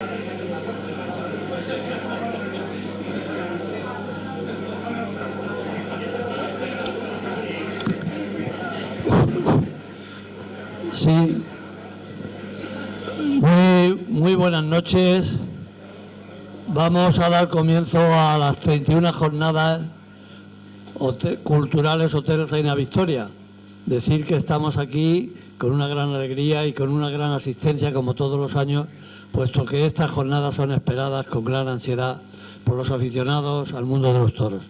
Sí, muy buenas noches. Vamos a dar comienzo a las 31 jornadas culturales Hotel Reina Victoria. Decir que estamos aquí con una gran alegría y con una gran asistencia, como todos los años, puesto que estas jornadas son esperadas con gran ansiedad por los aficionados al mundo de los toros.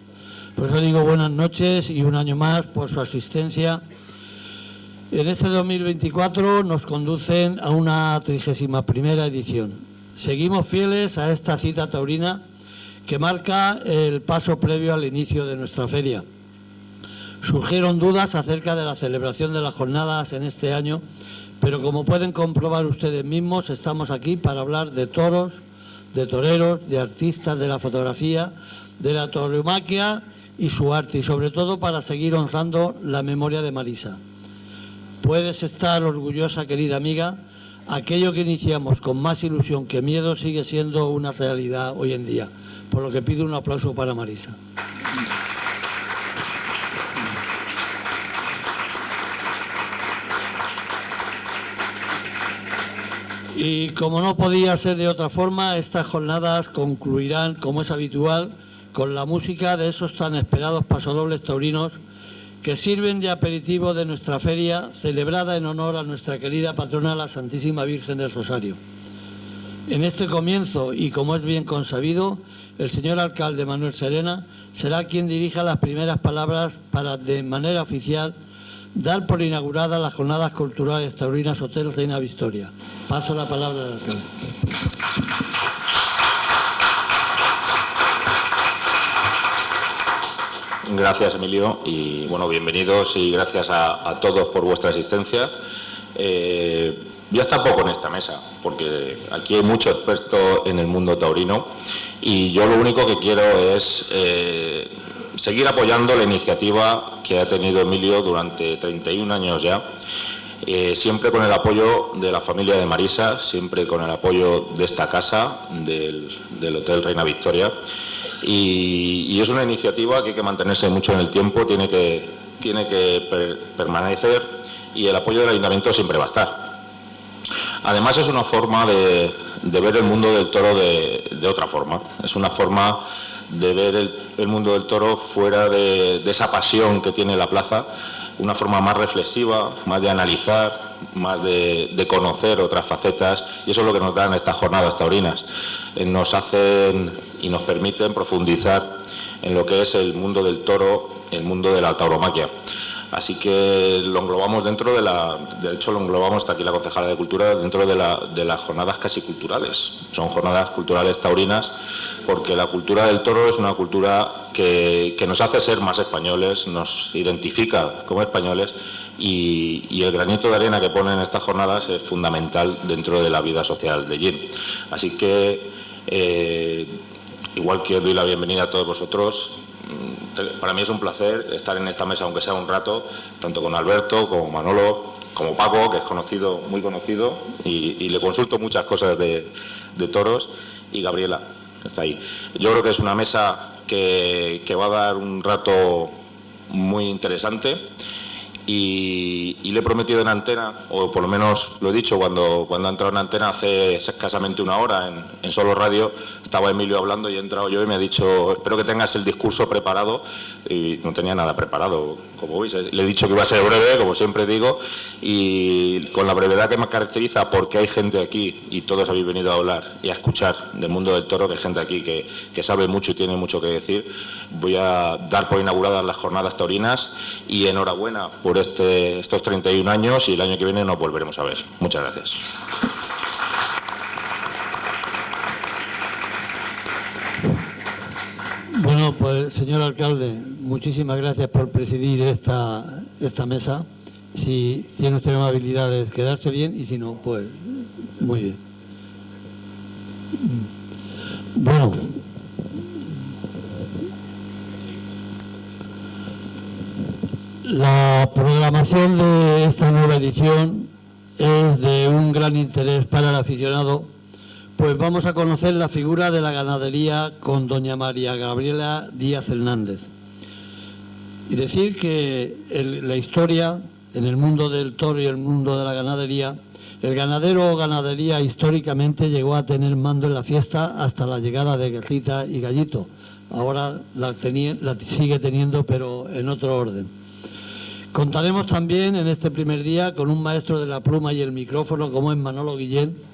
Por eso digo buenas noches y un año más por su asistencia. En este 2024 nos conducen a una 31ª edición. Seguimos fieles a esta cita taurina que marca el paso previo al inicio de nuestra feria. Surgieron dudas acerca de la celebración de las jornadas en este año, pero como pueden comprobar ustedes mismos, estamos aquí para hablar de toros, de toreros, de artistas de la fotografía, de la tauromaquia y su arte, y sobre todo para seguir honrando la memoria de Marisa. Puedes estar orgullosa, querida amiga, aquello que iniciamos con más ilusión que miedo sigue siendo una realidad hoy en día, por lo que pido un aplauso para Marisa. Y como no podía ser de otra forma, estas jornadas concluirán, como es habitual, con la música de esos tan esperados pasodobles taurinos que sirven de aperitivo de nuestra feria, celebrada en honor a nuestra querida patrona, la Santísima Virgen del Rosario. En este comienzo, y como es bien consabido, el señor alcalde Manuel Serena será quien dirija las primeras palabras para, de manera oficial, dar por inauguradas las jornadas culturales taurinas Hotel Reina Victoria. Paso la palabra al alcalde. Gracias, Emilio, y bueno, bienvenidos y gracias a todos por vuestra asistencia. Yo hasta poco en esta mesa, porque aquí hay mucho experto en el mundo taurino y yo lo único que quiero es seguir apoyando la iniciativa que ha tenido Emilio durante 31 años ya, siempre con el apoyo de la familia de Marisa, siempre con el apoyo de esta casa, del Hotel Reina Victoria. Y es una iniciativa que hay que mantenerse mucho en el tiempo, tiene que permanecer y el apoyo del ayuntamiento siempre va a estar. Además es una forma de ver el mundo del toro de otra forma, es una forma de ver el mundo del toro fuera de esa pasión que tiene la plaza, una forma más reflexiva, más de analizar, más de conocer otras facetas, y eso es lo que nos dan estas jornadas taurinas. Nos hacen y nos permiten profundizar en lo que es el mundo del toro, el mundo de la tauromaquia. Así que lo englobamos de hecho lo englobamos, está aquí la concejala de Cultura, dentro de las jornadas casi culturales. Son jornadas culturales taurinas porque la cultura del toro es una cultura que nos hace ser más españoles, nos identifica como españoles y el granito de arena que ponen estas jornadas es fundamental dentro de la vida social de Gin. Así que, igual que os doy la bienvenida a todos vosotros, para mí es un placer estar en esta mesa, aunque sea un rato, tanto con Alberto, como Manolo, como Paco, que es conocido, muy conocido, y le consulto muchas cosas de toros, y Gabriela, que está ahí. Yo creo que es una mesa que va a dar un rato muy interesante, y le he prometido en antena, o por lo menos lo he dicho cuando ha entrado en antena hace escasamente una hora en Solo Radio, estaba Emilio hablando y he entrado yo y me ha dicho, espero que tengas el discurso preparado, y no tenía nada preparado, como veis. Le he dicho que iba a ser breve, como siempre digo, y con la brevedad que me caracteriza, porque hay gente aquí, y todos habéis venido a hablar y a escuchar del mundo del toro, que hay gente aquí que sabe mucho y tiene mucho que decir, voy a dar por inauguradas las jornadas taurinas, y enhorabuena por estos 31 años, y el año que viene nos volveremos a ver. Muchas gracias. Bueno, pues señor alcalde, muchísimas gracias por presidir esta mesa. Si tiene usted la amabilidad de quedarse bien, y si no, pues muy bien. Bueno, la programación de esta nueva edición es de un gran interés para el aficionado, pues vamos a conocer la figura de la ganadería con doña María Gabriela Díaz Hernández. Y decir que la historia, en el mundo del toro y el mundo de la ganadería, el ganadero o ganadería históricamente llegó a tener mando en la fiesta hasta la llegada de Guerrita y Gallito. Ahora la sigue teniendo, pero en otro orden. Contaremos también en este primer día con un maestro de la pluma y el micrófono como es Manolo Guillén,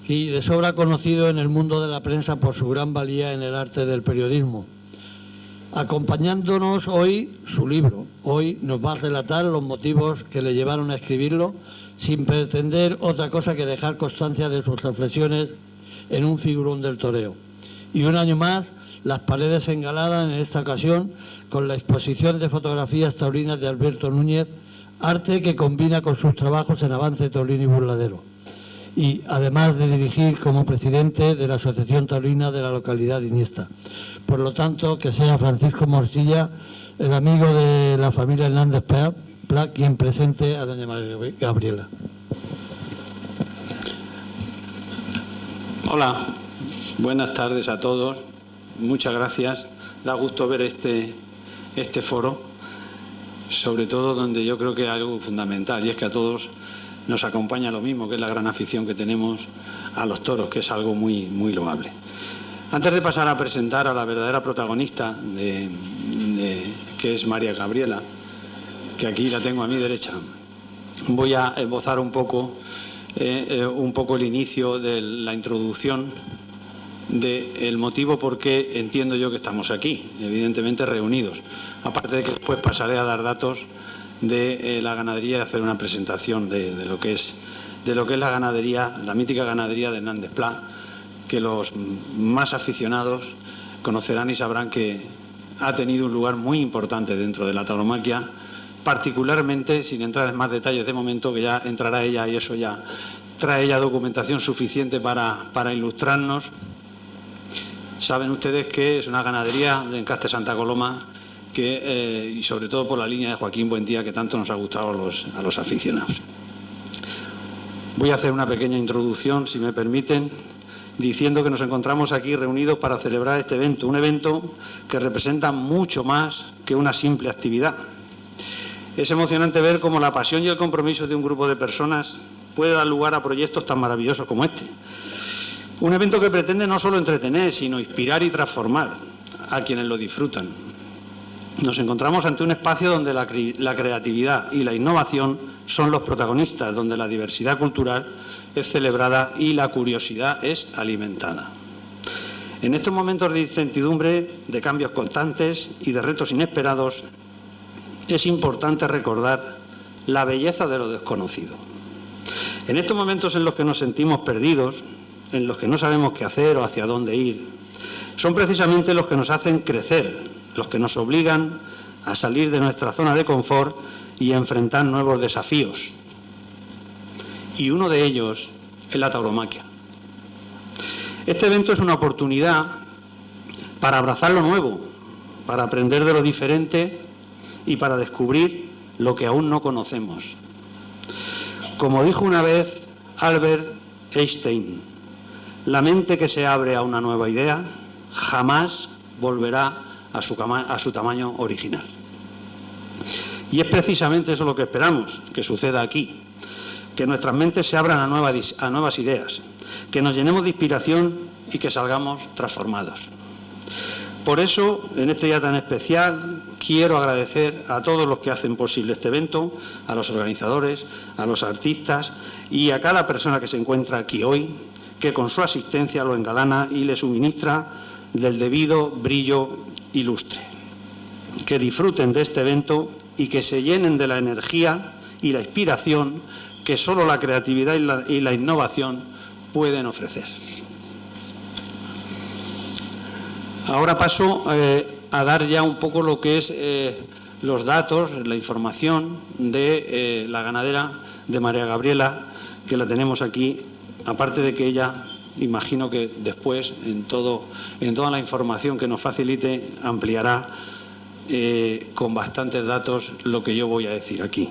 y de sobra conocido en el mundo de la prensa por su gran valía en el arte del periodismo. Acompañándonos hoy su libro. Hoy nos va a relatar los motivos que le llevaron a escribirlo, sin pretender otra cosa que dejar constancia de sus reflexiones en un figurón del toreo. Y un año más, las paredes se engalanan en esta ocasión con la exposición de fotografías taurinas de Alberto Núñez, arte que combina con sus trabajos en Avance Taurino y Burladero. Y además de dirigir como presidente de la Asociación Taurina de la localidad de Iniesta. Por lo tanto, que sea Francisco Morcilla, el amigo de la familia Hernández Pla, quien presente a doña María Gabriela. Hola, buenas tardes a todos. Muchas gracias. Da gusto ver este foro, sobre todo donde yo creo que hay algo fundamental, y es que a todos nos acompaña lo mismo, que es la gran afición que tenemos a los toros, que es algo muy, muy loable. Antes de pasar a presentar a la verdadera protagonista, que es María Gabriela, que aquí la tengo a mi derecha, voy a esbozar un poco el inicio de la introducción del motivo por qué entiendo yo que estamos aquí, evidentemente reunidos. Aparte de que después pasaré a dar datos de la ganadería y hacer una presentación de lo que es la ganadería, la mítica ganadería de Hernández Pla, que los más aficionados conocerán y sabrán que ha tenido un lugar muy importante dentro de la tauromaquia, particularmente, sin entrar en más detalles de momento, que ya entrará ella y eso ya trae ella documentación suficiente para ilustrarnos. Saben ustedes que es una ganadería de Encaste Santa Coloma y sobre todo por la línea de Joaquín Buendía, que tanto nos ha gustado a los aficionados. Voy a hacer una pequeña introducción, si me permiten, diciendo que nos encontramos aquí reunidos para celebrar este evento, un evento que representa mucho más que una simple actividad. Es emocionante ver cómo la pasión y el compromiso de un grupo de personas puede dar lugar a proyectos tan maravillosos como este. Un evento que pretende no solo entretener, sino inspirar y transformar a quienes lo disfrutan. Nos encontramos ante un espacio donde la creatividad y la innovación son los protagonistas, donde la diversidad cultural es celebrada y la curiosidad es alimentada. En estos momentos de incertidumbre, de cambios constantes y de retos inesperados, es importante recordar la belleza de lo desconocido. En estos momentos en los que nos sentimos perdidos, en los que no sabemos qué hacer o hacia dónde ir, son precisamente los que nos hacen crecer, los que nos obligan a salir de nuestra zona de confort y a enfrentar nuevos desafíos. Y uno de ellos es la tauromaquia. Este evento es una oportunidad para abrazar lo nuevo, para aprender de lo diferente y para descubrir lo que aún no conocemos. Como dijo una vez Albert Einstein, la mente que se abre a una nueva idea jamás volverá a su tamaño original. Y es precisamente eso lo que esperamos que suceda aquí, que nuestras mentes se abran a nuevas ideas, que nos llenemos de inspiración y que salgamos transformados. Por eso, en este día tan especial, quiero agradecer a todos los que hacen posible este evento, a los organizadores, a los artistas y a cada persona que se encuentra aquí hoy, que con su asistencia lo engalana y le suministra del debido brillo y lustre. Que disfruten de este evento y que se llenen de la energía y la inspiración que solo la creatividad y la innovación pueden ofrecer. Ahora paso a dar ya un poco lo que es los datos, la información de la ganadera de María Gabriela, que la tenemos aquí, aparte de que ella, imagino que después, en toda la información que nos facilite, ampliará con bastantes datos lo que yo voy a decir aquí.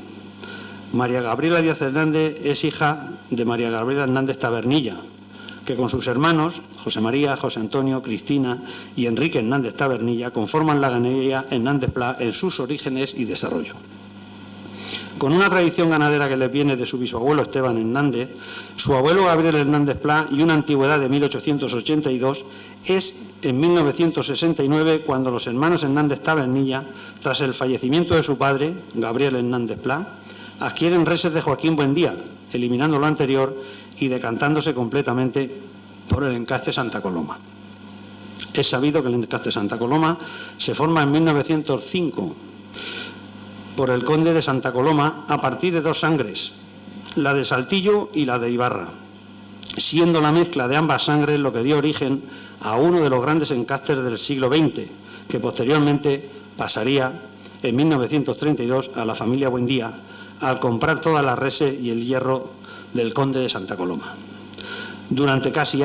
María Gabriela Díaz Hernández es hija de María Gabriela Hernández Tabernilla, que con sus hermanos, José María, José Antonio, Cristina y Enrique Hernández Tabernilla, conforman la ganadería Hernández Pla en sus orígenes y desarrollo. Con una tradición ganadera que les viene de su bisabuelo Esteban Hernández, su abuelo Gabriel Hernández Pla y una antigüedad de 1882, es en 1969 cuando los hermanos Hernández Tabernilla, tras el fallecimiento de su padre, Gabriel Hernández Pla, adquieren reses de Joaquín Buendía, eliminando lo anterior y decantándose completamente por el encaste Santa Coloma. Es sabido que el encaste Santa Coloma se forma en 1905 por el conde de Santa Coloma a partir de dos sangres, la de Saltillo y la de Ibarra, siendo la mezcla de ambas sangres lo que dio origen a uno de los grandes encastes del siglo XX, que posteriormente pasaría en 1932 a la familia Buendía al comprar todas las reses y el hierro del conde de Santa Coloma. Durante casi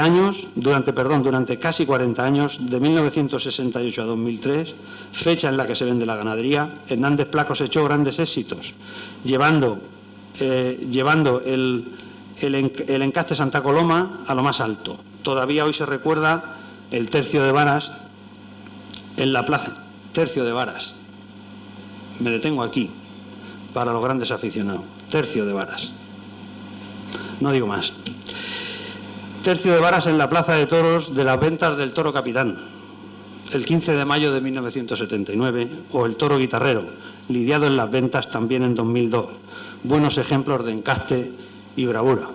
40 años, de 1968 a 2003, fecha en la que se vende la ganadería, Hernández Pla cosechó grandes éxitos, llevando el encaste Santa Coloma a lo más alto. Todavía hoy se recuerda el tercio de varas en la plaza. Tercio de varas. Me detengo aquí para los grandes aficionados. Tercio de varas. No digo más. Tercio de varas en la Plaza de Toros de las ventas del Toro Capitán, el 15 de mayo de 1979, o el Toro Guitarrero, lidiado en las ventas también en 2002. Buenos ejemplos de encaste y bravura.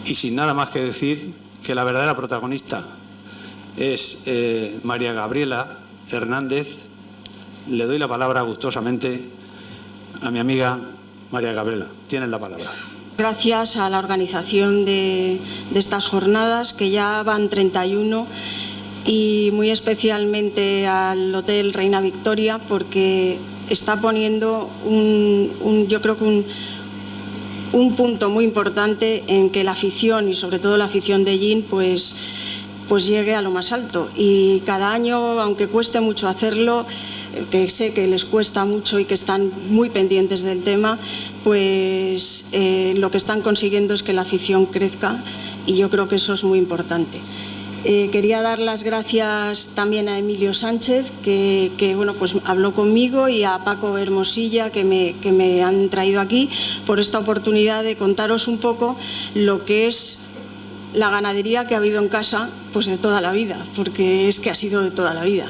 Y sin nada más que decir, que la verdadera protagonista es María Gabriela Hernández. Le doy la palabra gustosamente a mi amiga María Gabriela. Tienes la palabra. Gracias a la organización de estas jornadas, que ya van 31, y muy especialmente al Hotel Reina Victoria, porque está poniendo yo creo que un punto muy importante en que la afición, y sobre todo la afición de Gin, pues llegue a lo más alto. Y cada año, aunque cueste mucho hacerlo, que sé que les cuesta mucho y que están muy pendientes del tema, pues lo que están consiguiendo es que la afición crezca, y yo creo que eso es muy importante. Quería dar las gracias también a Emilio Sánchez, que bueno, pues habló conmigo, y a Paco Hermosilla, que me han traído aquí, por esta oportunidad de contaros un poco lo que es la ganadería que ha habido en casa, pues de toda la vida, porque es que ha sido de toda la vida.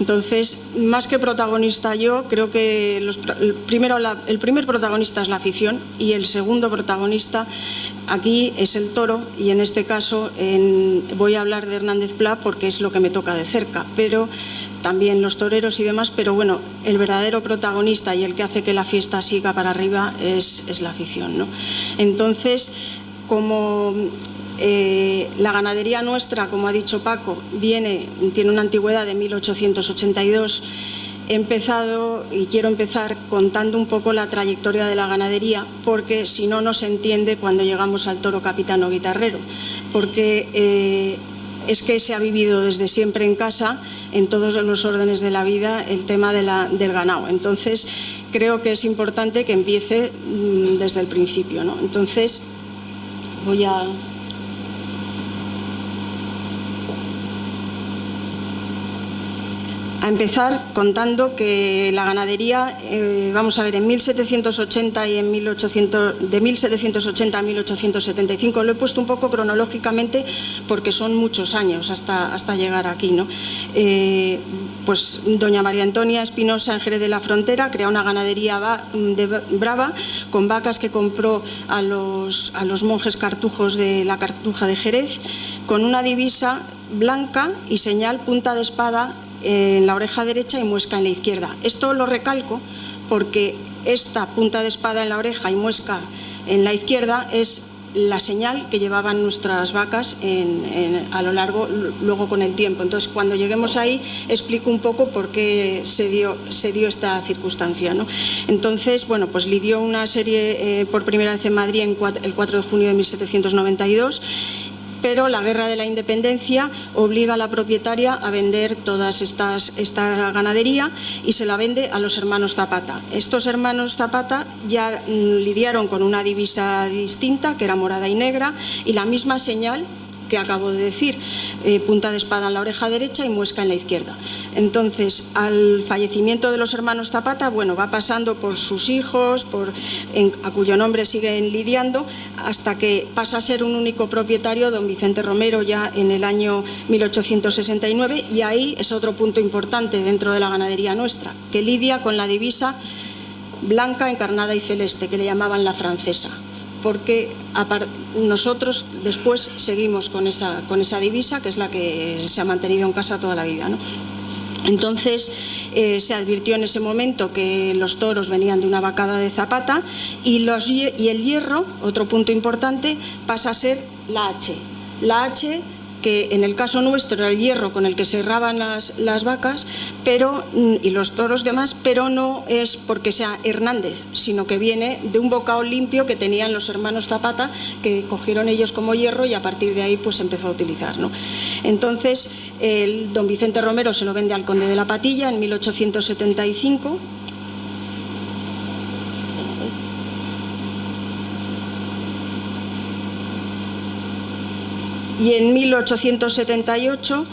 Entonces, más que protagonista yo, creo que el primer protagonista es la afición, y el segundo protagonista aquí es el toro, y en este caso voy a hablar de Hernández Pla porque es lo que me toca de cerca, pero también los toreros y demás, pero bueno, el verdadero protagonista y el que hace que la fiesta siga para arriba es la afición, ¿no? Entonces, como la ganadería nuestra, como ha dicho Paco, tiene una antigüedad de 1882. He empezado y quiero empezar contando un poco la trayectoria de la ganadería, porque si no, no se entiende cuando llegamos al toro capitán o guitarrero, porque es que se ha vivido desde siempre en casa, en todos los órdenes de la vida, el tema del ganado. Entonces, creo que es importante que empiece desde el principio, ¿no? Entonces, voy a empezar contando que la ganadería, vamos a ver, en 1780 y de 1780 a 1875, lo he puesto un poco cronológicamente porque son muchos años hasta llegar aquí, ¿no? Pues doña María Antonia Espinosa, en Jerez de la Frontera, crea una ganadería brava con vacas que compró a los monjes cartujos de la Cartuja de Jerez, con una divisa blanca y señal punta de espada en la oreja derecha y muesca en la izquierda. Esto lo recalco porque esta punta de espada en la oreja y muesca en la izquierda es la señal que llevaban nuestras vacas a lo largo, luego con el tiempo. Entonces, cuando lleguemos ahí, explico un poco por qué se dio esta circunstancia, ¿no? Entonces, bueno, pues lidió una serie por primera vez en Madrid el 4 de junio de 1792. pero la Guerra de la Independencia obliga a la propietaria a vender esta ganadería y se la vende a los hermanos Zapata. Estos hermanos Zapata ya lidiaron con una divisa distinta, que era morada y negra, y la misma señal que acabo de decir, punta de espada en la oreja derecha y muesca en la izquierda. Entonces, al fallecimiento de los hermanos Zapata, bueno, va pasando por sus hijos, a cuyo nombre siguen lidiando, hasta que pasa a ser un único propietario, don Vicente Romero, ya en el año 1869, y ahí es otro punto importante dentro de la ganadería nuestra, que lidia con la divisa blanca, encarnada y celeste, que le llamaban la francesa, porque nosotros después seguimos con esa divisa, que es la que se ha mantenido en casa toda la vida, ¿no? Entonces se advirtió en ese momento que los toros venían de una vacada de Zapata y el hierro, otro punto importante, pasa a ser la H. La H, que en el caso nuestro era el hierro con el que se herraban las vacas y los toros demás, pero no es porque sea Hernández, sino que viene de un bocado limpio que tenían los hermanos Zapata, que cogieron ellos como hierro y a partir de ahí pues se empezó a utilizar, ¿no? Entonces don Vicente Romero se lo vende al conde de la Patilla en 1875. Y en 1878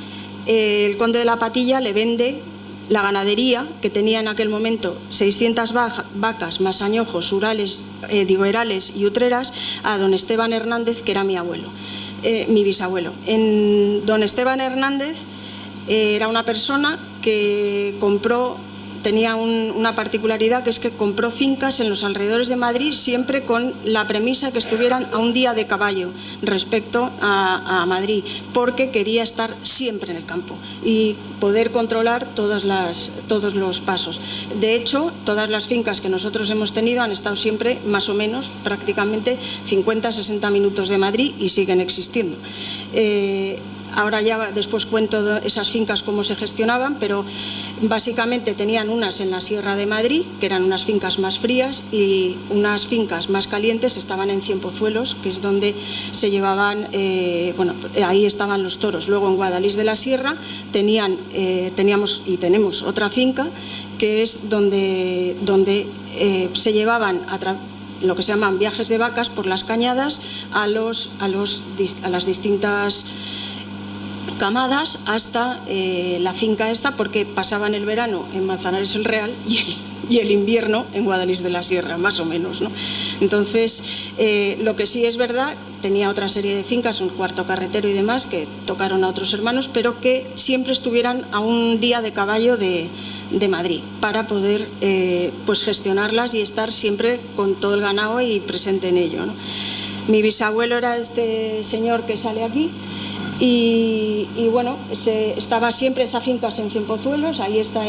el conde de la Patilla le vende la ganadería, que tenía en aquel momento 600 vacas más añojos, herales y utreras, a don Esteban Hernández, que era mi bisabuelo. Don Esteban Hernández era una persona que tenía una particularidad, que es que compró fincas en los alrededores de Madrid siempre con la premisa que estuvieran a un día de caballo respecto a Madrid, porque quería estar siempre en el campo y poder controlar todos los pasos. De hecho, todas las fincas que nosotros hemos tenido han estado siempre más o menos prácticamente 50-60 minutos de Madrid y siguen existiendo. Ahora ya después cuento esas fincas cómo se gestionaban, pero básicamente tenían unas en la Sierra de Madrid, que eran unas fincas más frías, y unas fincas más calientes estaban en Cienpozuelos, que es donde se llevaban, ahí estaban los toros. Luego en Guadalís de la Sierra teníamos y tenemos otra finca, que es donde se llevaban lo que se llaman viajes de vacas por las cañadas a las distintas camadas hasta la finca esta, porque pasaban el verano en Manzanares el Real y el invierno en Guadalís de la Sierra, más o menos, ¿no? Entonces, lo que sí es verdad, tenía otra serie de fincas, un cuarto carretero y demás, que tocaron a otros hermanos, pero que siempre estuvieran a un día de caballo de Madrid, para poder pues gestionarlas y estar siempre con todo el ganado y presente en ello, ¿no? Mi bisabuelo era este señor que sale aquí. Y bueno, estaba siempre esa finca en Cienpozuelos, ahí está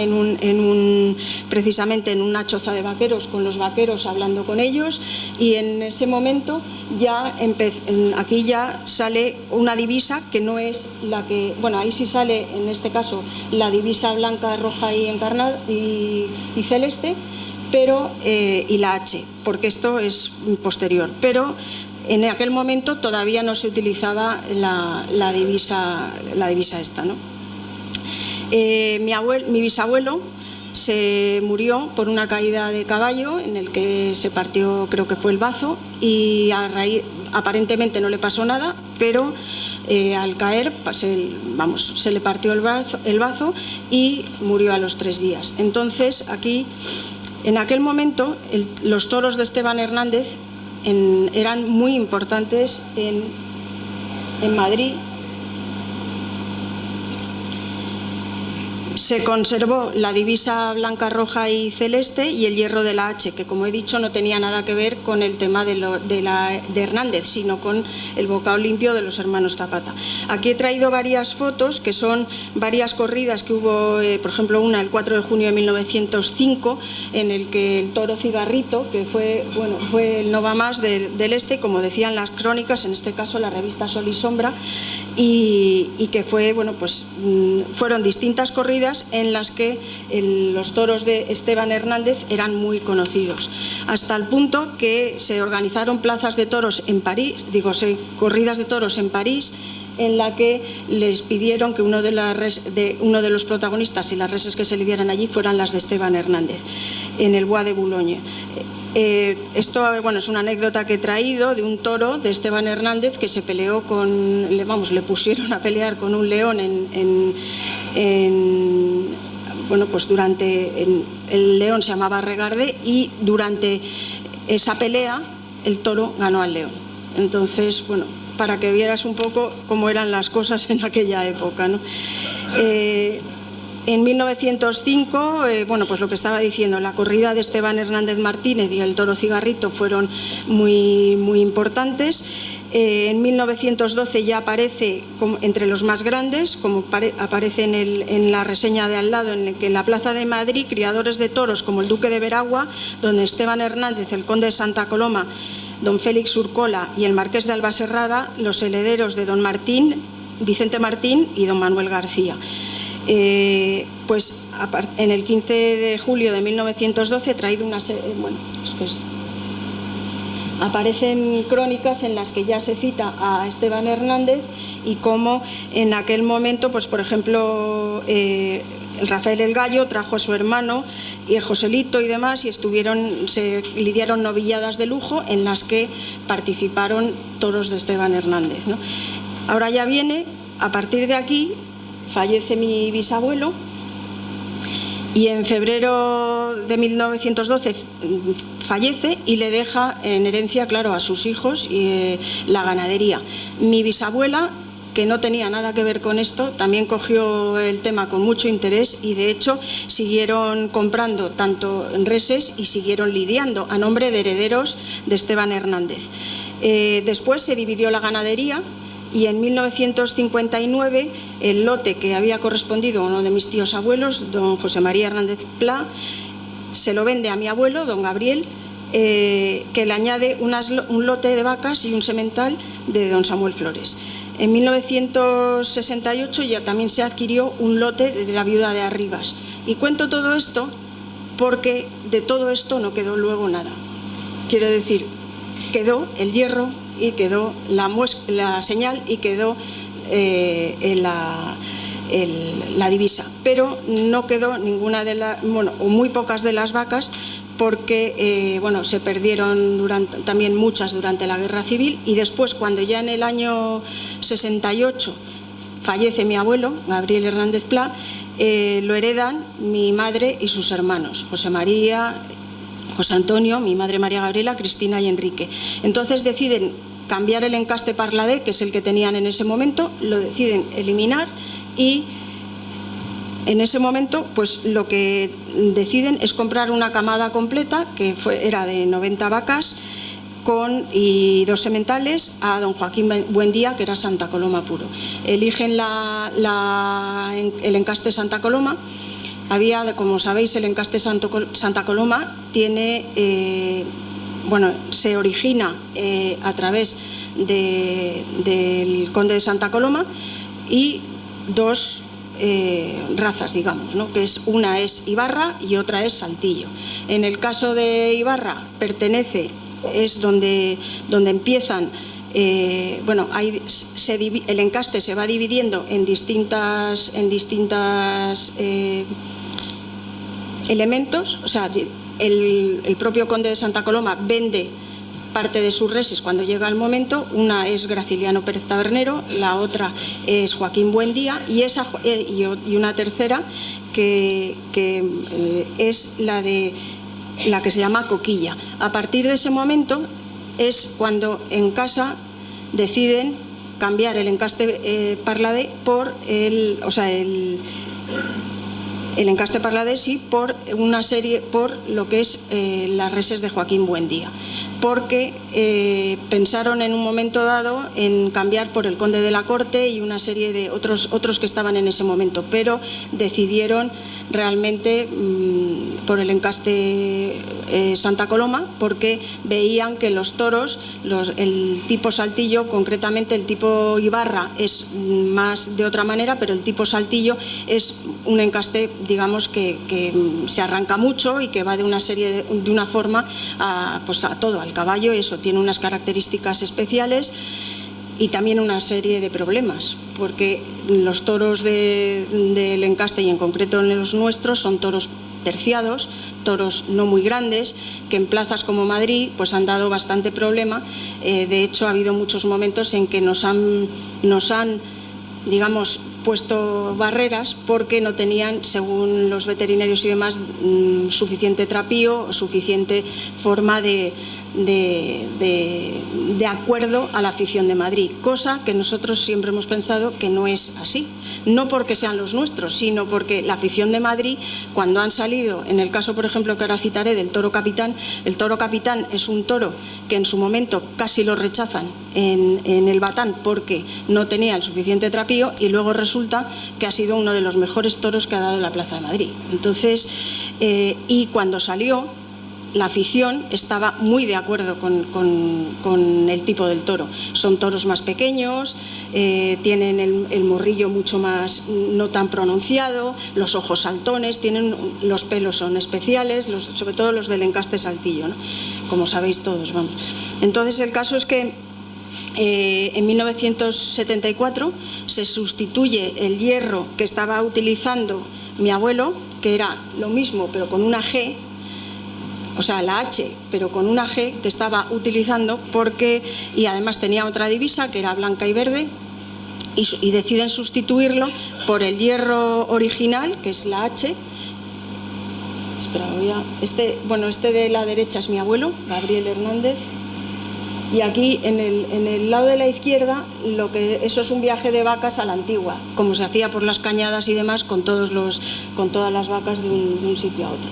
precisamente en una choza de vaqueros, con los vaqueros hablando con ellos, y en ese momento aquí ya sale una divisa que no es la que, bueno, ahí sí sale en este caso la divisa blanca, roja y encarnada y celeste, pero y la H, porque esto es posterior, pero en aquel momento todavía no se utilizaba la divisa esta, ¿no? Mi bisabuelo se murió por una caída de caballo en el que se partió, creo que fue el bazo, y aparentemente no le pasó nada, pero al caer se le partió el bazo y murió a los 3 días. Entonces aquí, en aquel momento, los toros de Esteban Hernández eran muy importantes en Madrid. Se conservó la divisa blanca, roja y celeste y el hierro de la H, que como he dicho no tenía nada que ver con el tema de Hernández, sino con el bocado limpio de los hermanos Zapata. Aquí he traído varias fotos, que son varias corridas que hubo, por ejemplo una el 4 de junio de 1905, en el que el toro Cigarrito, que fue el no va más del este, como decían las crónicas, en este caso la revista Sol y Sombra, y que fue, bueno, pues fueron distintas corridas en las que los toros de Esteban Hernández eran muy conocidos, hasta el punto que se organizaron plazas de toros en París, corridas de toros en París, en la que les pidieron que uno de los protagonistas y las reses que se le dieran allí fueran las de Esteban Hernández, en el Bois de Boulogne. Esto, bueno, es una anécdota que he traído de un toro de Esteban Hernández que se peleó le pusieron a pelear con un león el león se llamaba Regardé, y durante esa pelea el toro ganó al león. Entonces, bueno, para que vieras un poco cómo eran las cosas en aquella época, ¿no? En 1905, pues lo que estaba diciendo, la corrida de Esteban Hernández Martínez y el toro Cigarrito fueron muy, muy importantes. En 1912 ya aparece entre los más grandes, como aparece en la reseña de al lado, en que en la Plaza de Madrid, criadores de toros como el Duque de Veragua, don Esteban Hernández, el Conde de Santa Coloma, don Félix Urcola y el Marqués de Albaserraga, los herederos de don Martín, Vicente Martín y don Manuel García. Pues en el 15 de julio de 1912 he traído una serie, aparecen crónicas en las que ya se cita a Esteban Hernández y cómo en aquel momento, pues por ejemplo, Rafael el Gallo trajo a su hermano y a Joselito y demás, y se lidiaron novilladas de lujo en las que participaron toros de Esteban Hernández, ¿no? Ahora ya viene, a partir de aquí, fallece mi bisabuelo y en febrero de 1912 fallece y le deja en herencia, claro, a sus hijos la ganadería. Mi bisabuela, que no tenía nada que ver con esto, también cogió el tema con mucho interés y de hecho siguieron comprando tanto reses y siguieron lidiando a nombre de herederos de Esteban Hernández. Después se dividió la ganadería y en 1959 el lote que había correspondido a uno de mis tíos abuelos, don José María Hernández Pla, se lo vende a mi abuelo, don Gabriel, que le añade un lote de vacas y un semental de don Samuel Flores. En 1968 ya también se adquirió un lote de la viuda de Arribas. Y cuento todo esto porque de todo esto no quedó luego nada. Quiero decir, quedó el hierro y quedó la señal y quedó la divisa, pero no quedó ninguna o muy pocas de las vacas, porque se perdieron también muchas durante la Guerra Civil, y después, cuando ya en el año 68 fallece mi abuelo, Gabriel Hernández Pla, lo heredan mi madre y sus hermanos, José María, José Antonio, mi madre María Gabriela, Cristina y Enrique. Entonces deciden cambiar el encaste Parladé, que es el que tenían en ese momento, lo deciden eliminar, y en ese momento pues lo que deciden es comprar una camada completa, que era de 90 vacas y 2 sementales, a don Joaquín Buendía, que era Santa Coloma puro. Eligen el encaste Santa Coloma. Como sabéis, el encaste Santa Coloma se origina a través del Conde de Santa Coloma, y 2 razas, digamos, ¿no? Una es Ibarra y otra es Saltillo. En el caso de Ibarra es donde empiezan. El encaste se va dividiendo en distintas elementos. O sea, el propio Conde de Santa Coloma vende parte de sus reses cuando llega el momento. Una es Graciliano Pérez Tabernero, la otra es Joaquín Buendía, y una tercera que es la que se llama Coquilla. A partir de ese momento es cuando en casa deciden cambiar el encaste Parladé por el el encaste Parladesi por lo que es las reses de Joaquín Buendía, porque pensaron en un momento dado en cambiar por el Conde de la Corte y una serie de otros que estaban en ese momento, pero decidieron realmente por el encaste Santa Coloma, porque veían que los toros, el tipo Saltillo, concretamente el tipo Ibarra es más de otra manera, pero el tipo Saltillo es un encaste, digamos, que se arranca mucho y que va de una forma a todo, al caballo. Eso tiene unas características especiales y también una serie de problemas, porque los toros del encaste, y en concreto en los nuestros, son toros terciados, toros no muy grandes, que en plazas como Madrid pues han dado bastante problema. De hecho, ha habido muchos momentos en que nos han digamos, puesto barreras porque no tenían, según los veterinarios y demás, suficiente trapío, suficiente forma de acuerdo a la afición de Madrid, cosa que nosotros siempre hemos pensado que no es así, no porque sean los nuestros, sino porque la afición de Madrid, cuando han salido, en el caso por ejemplo que ahora citaré del Toro Capitán, el Toro Capitán es un toro que en su momento casi lo rechazan en el Batán porque no tenía el suficiente trapío, y luego resulta que ha sido uno de los mejores toros que ha dado la Plaza de Madrid. Entonces, y cuando salió, la afición estaba muy de acuerdo con el tipo del toro. Son toros más pequeños, tienen el morrillo mucho más, no tan pronunciado, los ojos saltones, los pelos son especiales, sobre todo los del encaste Saltillo, ¿no? Como sabéis todos, vamos. Entonces el caso es que en 1974 se sustituye el hierro que estaba utilizando mi abuelo, que era lo mismo pero con una G, o sea, la H, pero con una G, que estaba utilizando y además tenía otra divisa que era blanca y verde, y deciden sustituirlo por el hierro original, que es la H. Espera, este de la derecha es mi abuelo, Gabriel Hernández, y aquí en el lado de la izquierda eso es un viaje de vacas a la antigua, como se hacía por las cañadas y demás, con todas las vacas de un sitio a otro.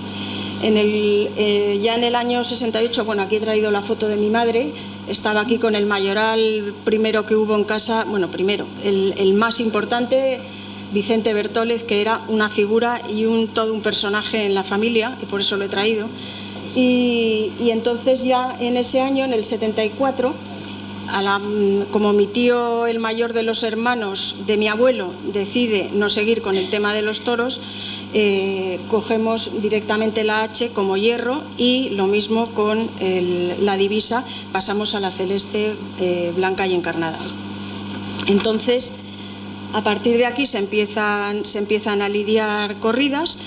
Ya en el año 68, bueno, aquí he traído la foto de mi madre, estaba aquí con el mayoral primero que hubo en casa, bueno, primero, el más importante, Vicente Bertólez, que era una figura y todo un personaje en la familia, y por eso lo he traído. Y entonces ya en ese año, en el 74, como mi tío, el mayor de los hermanos de mi abuelo, decide no seguir con el tema de los toros, cogemos directamente la H como hierro, y lo mismo con la divisa, pasamos a la celeste, blanca y encarnada. Entonces, a partir de aquí se empiezan a lidiar corridas,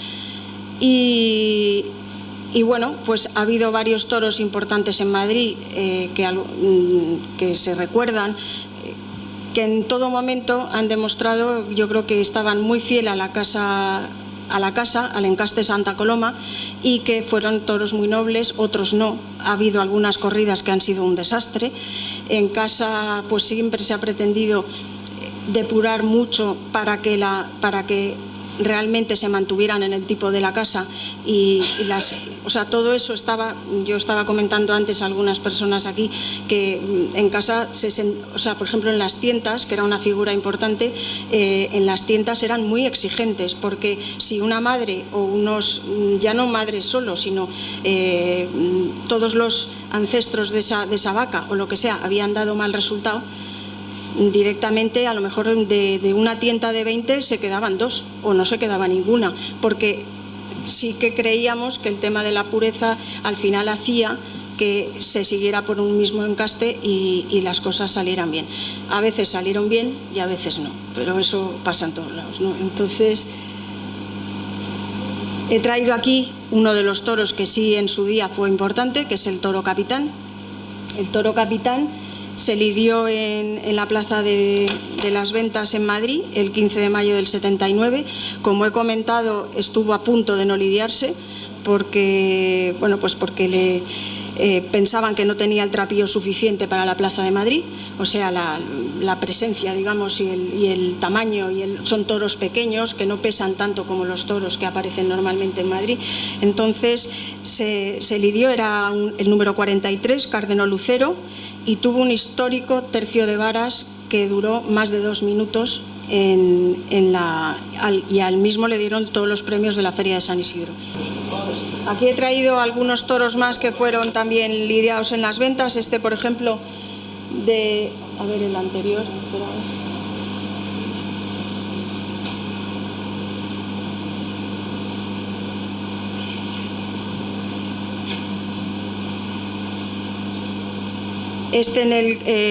y bueno, pues ha habido varios toros importantes en Madrid que se recuerdan, que en todo momento han demostrado, yo creo que estaban muy fieles a la casa, al encaste Santa Coloma, y que fueron toros muy nobles, otros no. Ha habido algunas corridas que han sido un desastre. En casa pues siempre se ha pretendido depurar mucho para que realmente se mantuvieran en el tipo de la casa, o sea, todo eso yo estaba comentando antes a algunas personas aquí que en casa, o sea, por ejemplo en las tientas, que era una figura importante, en las tientas eran muy exigentes, porque si una madre o ya no madres solo, sino todos los ancestros de esa vaca o lo que sea habían dado mal resultado, directamente a lo mejor de una tienda de 20 se quedaban 2 o no se quedaba ninguna, porque sí que creíamos que el tema de la pureza al final hacía que se siguiera por un mismo encaste y las cosas salieran bien. A veces salieron bien y a veces no, pero eso pasa en todos lados, ¿no? Entonces he traído aquí uno de los toros que sí en su día fue importante, que es el Toro Capitán. El Toro Capitán se lidió en la Plaza de las Ventas en Madrid el 15 de mayo del 79. Como he comentado, estuvo a punto de no lidiarse porque pensaban que no tenía el trapío suficiente para la Plaza de Madrid, o sea, la presencia, digamos, y el tamaño, son toros pequeños que no pesan tanto como los toros que aparecen normalmente en Madrid. Entonces se lidió, era el número 43, Cárdeno Lucero, y tuvo un histórico tercio de varas que duró más de 2 minutos y al mismo le dieron todos los premios de la Feria de San Isidro. Aquí he traído algunos toros más que fueron también lidiados en las ventas. Este, por ejemplo, a ver el anterior, espera a ver.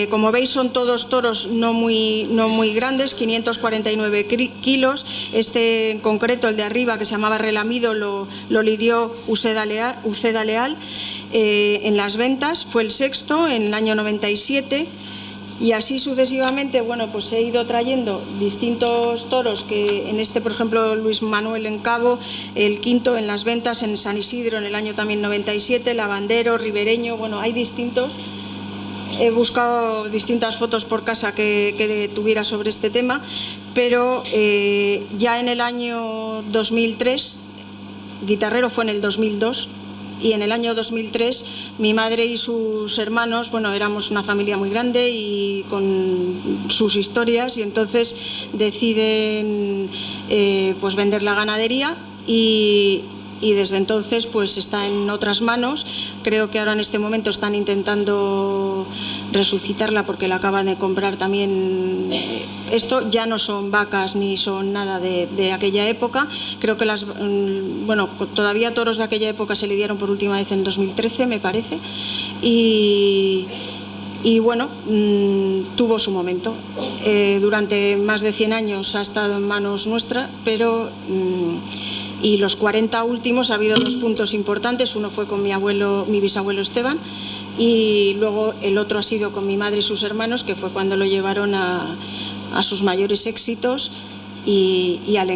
Como veis, son todos toros no muy grandes, 549 kilos. Este en concreto, el de arriba, que se llamaba Relamido, lo lidió Uceda Leal en las ventas. Fue el sexto en el año 97. Y así sucesivamente, bueno, pues he ido trayendo distintos toros que en por ejemplo, Luis Manuel en Cabo, el quinto en las ventas en San Isidro en el año también 97, Lavandero, Ribereño, bueno, hay distintos. He buscado distintas fotos por casa que tuviera sobre este tema, pero ya en el año 2003, Guitarrero fue en el 2002, y en el año 2003 mi madre y sus hermanos, bueno, éramos una familia muy grande y con sus historias, y entonces deciden pues vender la ganadería y desde entonces pues está en otras manos. Creo que ahora en este momento están intentando resucitarla porque la acaban de comprar también. Esto ya no son vacas ni son nada de aquella época. Creo que todavía toros de aquella época se lidiaron por última vez en 2013, me parece, y bueno, tuvo su momento. Durante más de 100 años ha estado en manos nuestras, pero y los 40 últimos ha habido 2 puntos importantes. Uno fue con mi bisabuelo Esteban, y luego el otro ha sido con mi madre y sus hermanos, que fue cuando lo llevaron a sus mayores éxitos y al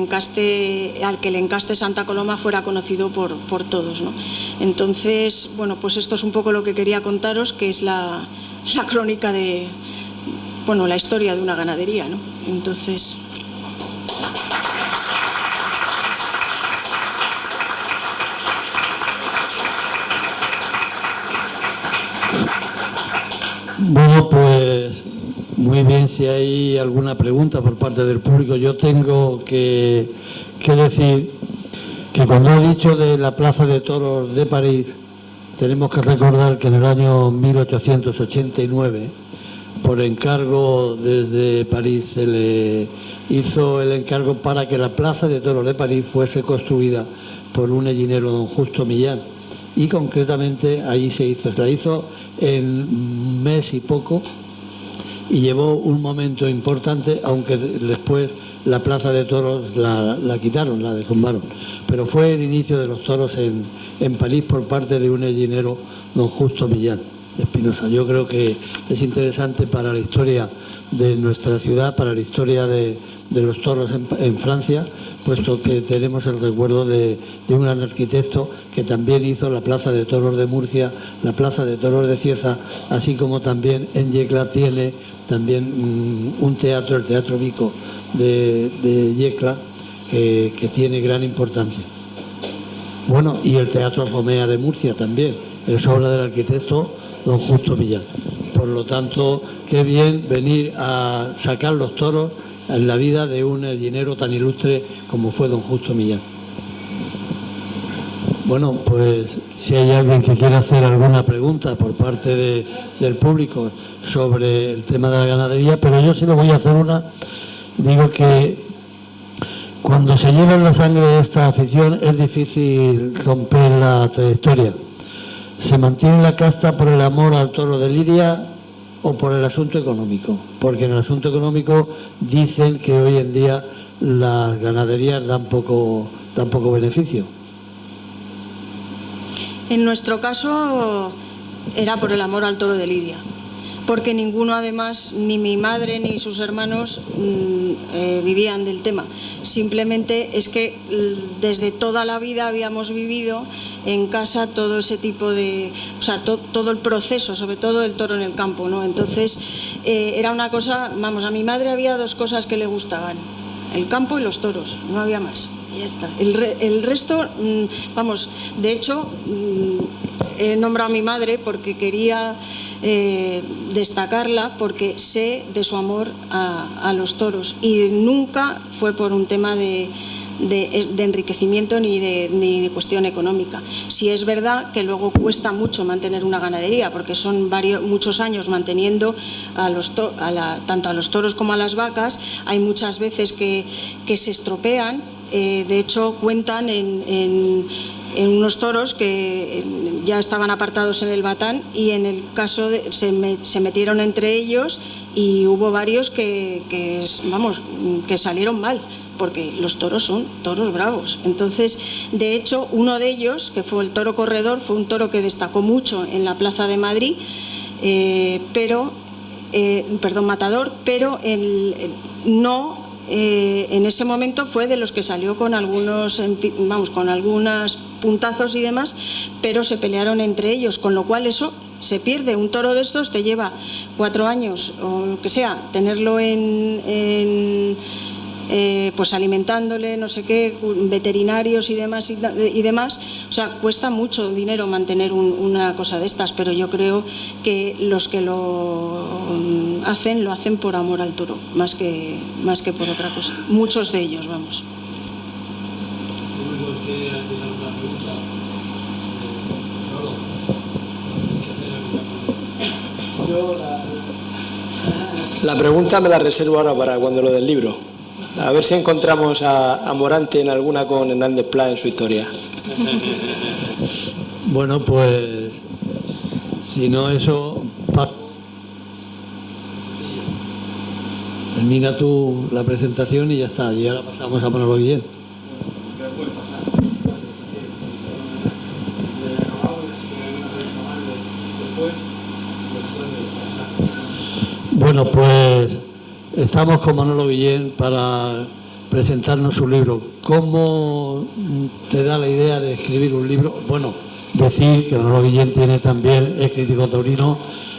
que el encaste Santa Coloma fuera conocido por todos, ¿no? Entonces, bueno, pues esto es un poco lo que quería contaros, que es la crónica de, bueno, la historia de una ganadería, ¿no? Entonces... Bueno, pues muy bien. Si hay alguna pregunta por parte del público, yo tengo que decir que cuando he dicho de la Plaza de Toros de París, tenemos que recordar que en el año 1889, por encargo desde París, se le hizo el encargo para que la Plaza de Toros de París fuese construida por un hellinero, don Justo Millán. Y concretamente allí se la hizo en un mes y poco, y llevó un momento importante, aunque después la Plaza de Toros la quitaron, la derrumbaron. Pero fue el inicio de los toros en París por parte de un hellinero, don Justo Millán Espinosa. Yo creo que es interesante para la historia de nuestra ciudad, para la historia de los toros en Francia, puesto que tenemos el recuerdo de un gran arquitecto que también hizo la Plaza de Toros de Murcia, la Plaza de Toros de Cieza, así como también en Yecla tiene también un teatro, el Teatro Vico de Yecla, que tiene gran importancia. Bueno, y el Teatro Romea de Murcia también, es obra del arquitecto don Justo Millán. Por lo tanto, qué bien venir a sacar los toros en la vida de un hellinero tan ilustre como fue don Justo Millán. Bueno, pues si hay alguien que quiera hacer alguna pregunta por parte del público sobre el tema de la ganadería, pero yo sí le voy a hacer una. Digo que cuando se lleva en la sangre esta afición es difícil romper la trayectoria. ¿Se mantiene la casta por el amor al toro de lidia o por el asunto económico? Porque en el asunto económico dicen que hoy en día las ganaderías dan poco beneficio. En nuestro caso era por el amor al toro de lidia, porque ninguno además, ni mi madre ni sus hermanos vivían del tema. Simplemente es que desde toda la vida habíamos vivido en casa todo ese tipo de, o sea, todo el proceso, sobre todo el toro en el campo, ¿no? Entonces era una cosa, vamos, a mi madre había dos cosas que le gustaban: el campo y los toros, no había más. Y ya está. El resto, vamos, de hecho, he nombrado a mi madre porque quería destacarla, porque sé de su amor a los toros, y nunca fue por un tema de enriquecimiento ni de cuestión económica. Sí es verdad que luego cuesta mucho mantener una ganadería, porque son muchos años manteniendo tanto a los toros como a las vacas. Hay muchas veces que se estropean. De hecho, cuentan en unos toros que ya estaban apartados en el batán, y en el caso se metieron entre ellos, y hubo varios que salieron mal, porque los toros son toros bravos. Entonces, de hecho, uno de ellos, que fue el toro corredor, fue un toro que destacó mucho en la Plaza de Madrid, matador, pero en ese momento fue de los que salió con algunos puntazos y demás, pero se pelearon entre ellos, con lo cual eso se pierde. Un toro de estos te lleva 4 años o lo que sea, tenerlo pues alimentándole, no sé qué, veterinarios y demás, o sea, cuesta mucho dinero mantener una cosa de estas, pero yo creo que los que lo hacen por amor al toro, más que por otra cosa. Muchos de ellos, vamos. La pregunta me la reservo ahora para cuando lo del libro. A ver si encontramos a Morante en alguna con Hernández Pla en su historia. Bueno, pues si no eso, termina tú la presentación y ya está. Y ahora pasamos a Manolo Guillén. Bueno, pues estamos con Manolo Guillén para presentarnos su libro. ¿Cómo te da la idea de escribir un libro? Bueno, decir que Manolo Guillén es crítico taurino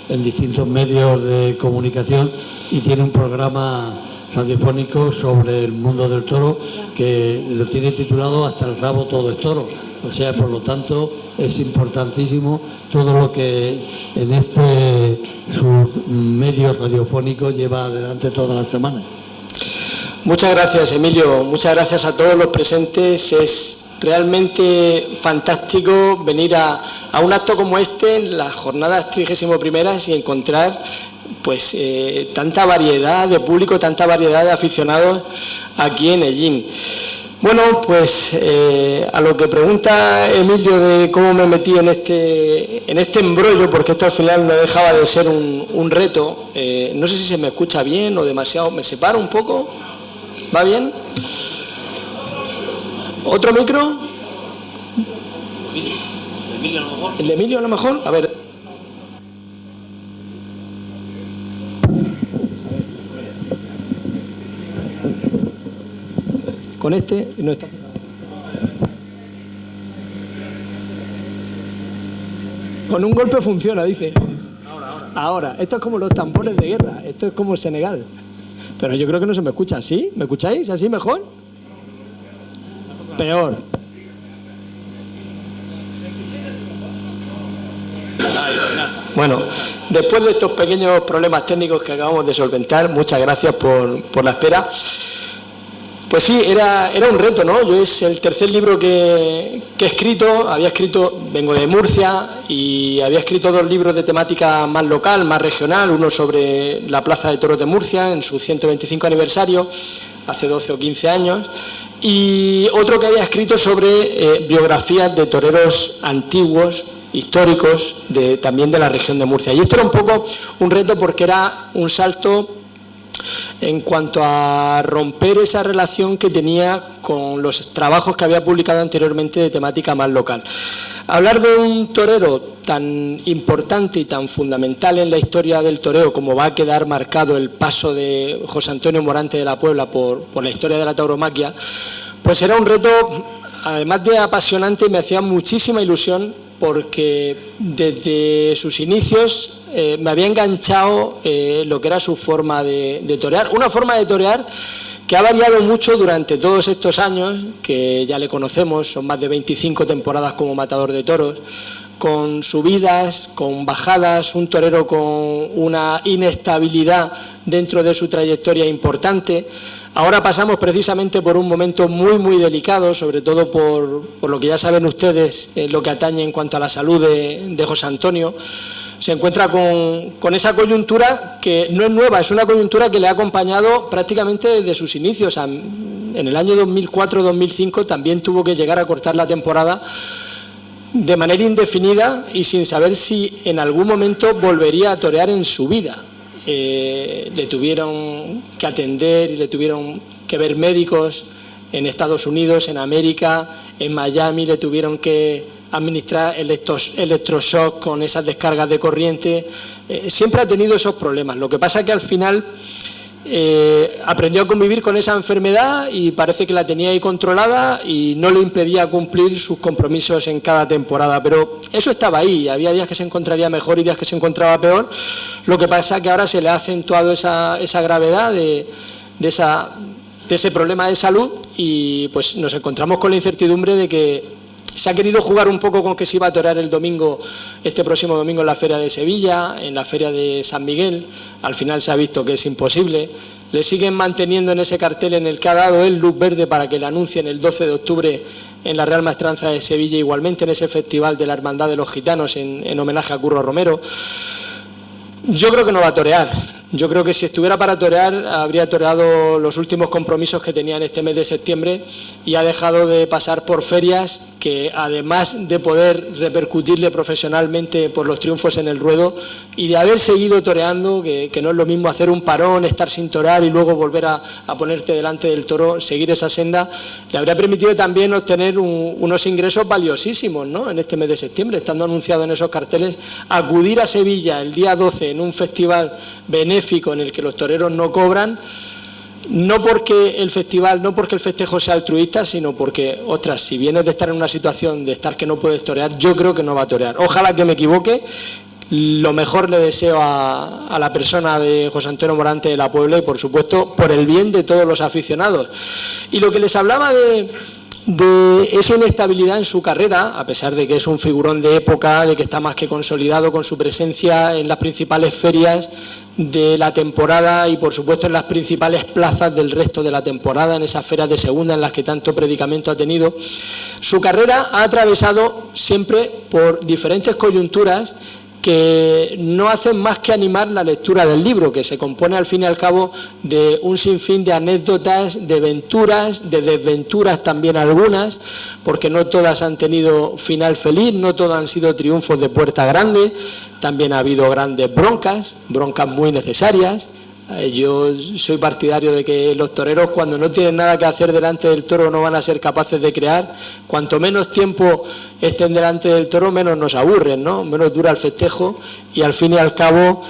en distintos medios de comunicación y tiene un programa radiofónico sobre el mundo del toro que lo tiene titulado Hasta el rabo todo es toro. O sea, por lo tanto, es importantísimo todo lo que en sus medios radiofónicos lleva adelante todas las semanas. Muchas gracias, Emilio. Muchas gracias a todos los presentes. Es realmente fantástico venir a un acto como este, en las jornadas 31ª, y encontrar pues tanta variedad de público, tanta variedad de aficionados aquí en Ellín. Bueno, pues a lo que pregunta Emilio de cómo me metí en este embrollo, porque esto al final no dejaba de ser un reto. No sé si se me escucha bien o demasiado. ¿Me separo un poco? ¿Va bien? ¿Otro micro? ¿El de Emilio a lo mejor? A ver. Con este no está. Con un golpe funciona, dice. Ahora. Esto es como los tambores de guerra. Esto es como Senegal. Pero yo creo que no se me escucha. ¿Sí? ¿Me escucháis? ¿Así mejor? Peor. Bueno, después de estos pequeños problemas técnicos que acabamos de solventar, muchas gracias por la espera. Pues sí, era un reto, ¿no? Yo es el tercer libro que he escrito. Vengo de Murcia y había escrito 2 libros de temática más local, más regional, uno sobre la Plaza de Toros de Murcia en su 125 aniversario, hace 12 o 15 años, y otro que había escrito sobre biografías de toreros antiguos, históricos, también de la región de Murcia. Y esto era un poco un reto porque era un salto en cuanto a romper esa relación que tenía con los trabajos que había publicado anteriormente de temática más local. Hablar de un torero tan importante y tan fundamental en la historia del toreo como va a quedar marcado el paso de José Antonio Morante de la Puebla por la historia de la tauromaquia, pues era un reto, además de apasionante, me hacía muchísima ilusión porque desde sus inicios me había enganchado lo que era su forma de torear, una forma de torear que ha variado mucho durante todos estos años, que ya le conocemos, son más de 25 temporadas como matador de toros, con subidas, con bajadas, un torero con una inestabilidad dentro de su trayectoria importante. Ahora pasamos precisamente por un momento muy, muy delicado, sobre todo por lo que ya saben ustedes, lo que atañe en cuanto a la salud de José Antonio. Se encuentra con esa coyuntura que no es nueva, es una coyuntura que le ha acompañado prácticamente desde sus inicios. En el año 2004-2005 también tuvo que llegar a cortar la temporada de manera indefinida y sin saber si en algún momento volvería a torear en su vida. Le tuvieron que atender y le tuvieron que ver médicos en Estados Unidos, en América, en Miami, le tuvieron que administrar electroshock con esas descargas de corriente. Siempre ha tenido esos problemas. Lo que pasa es que al final aprendió a convivir con esa enfermedad y parece que la tenía ahí controlada y no le impedía cumplir sus compromisos en cada temporada, pero eso estaba ahí. Había días que se encontraría mejor y días que se encontraba peor. Lo que pasa es que ahora se le ha acentuado esa gravedad de ese problema de salud y pues nos encontramos con la incertidumbre de que se ha querido jugar un poco con que se iba a torear este próximo domingo en la Feria de Sevilla, en la Feria de San Miguel. Al final se ha visto que es imposible. Le siguen manteniendo en ese cartel en el que ha dado el luz verde para que le anuncien el 12 de octubre en la Real Maestranza de Sevilla, igualmente en ese festival de la Hermandad de los Gitanos en homenaje a Curro Romero. Yo creo que no va a torear. Yo creo que si estuviera para torear, habría toreado los últimos compromisos que tenía en este mes de septiembre y ha dejado de pasar por ferias que, además de poder repercutirle profesionalmente por los triunfos en el ruedo y de haber seguido toreando, que no es lo mismo hacer un parón, estar sin torear y luego volver a ponerte delante del toro, seguir esa senda, le habría permitido también obtener unos ingresos valiosísimos, ¿no? En este mes de septiembre, estando anunciado en esos carteles, acudir a Sevilla el día 12 en un festival benéfico en el que los toreros no cobran, no porque el festejo sea altruista, sino porque, ostras, si vienes de estar en una situación de estar que no puedes torear, yo creo que no va a torear. Ojalá que me equivoque. Lo mejor le deseo a la persona de José Antonio Morante de la Puebla y, por supuesto, por el bien de todos los aficionados. Y lo que les hablaba de esa inestabilidad en su carrera, a pesar de que es un figurón de época, de que está más que consolidado con su presencia en las principales ferias de la temporada y, por supuesto, en las principales plazas del resto de la temporada, en esas ferias de segunda en las que tanto predicamento ha tenido, su carrera ha atravesado siempre por diferentes coyunturas que no hacen más que animar la lectura del libro, que se compone al fin y al cabo de un sinfín de anécdotas, de aventuras, de desventuras también algunas, porque no todas han tenido final feliz, no todas han sido triunfos de puerta grande, también ha habido grandes broncas muy necesarias. Yo soy partidario de que los toreros, cuando no tienen nada que hacer delante del toro, no van a ser capaces de crear. Cuanto menos tiempo estén delante del toro, menos nos aburren, ¿no? Menos dura el festejo y al fin y al cabo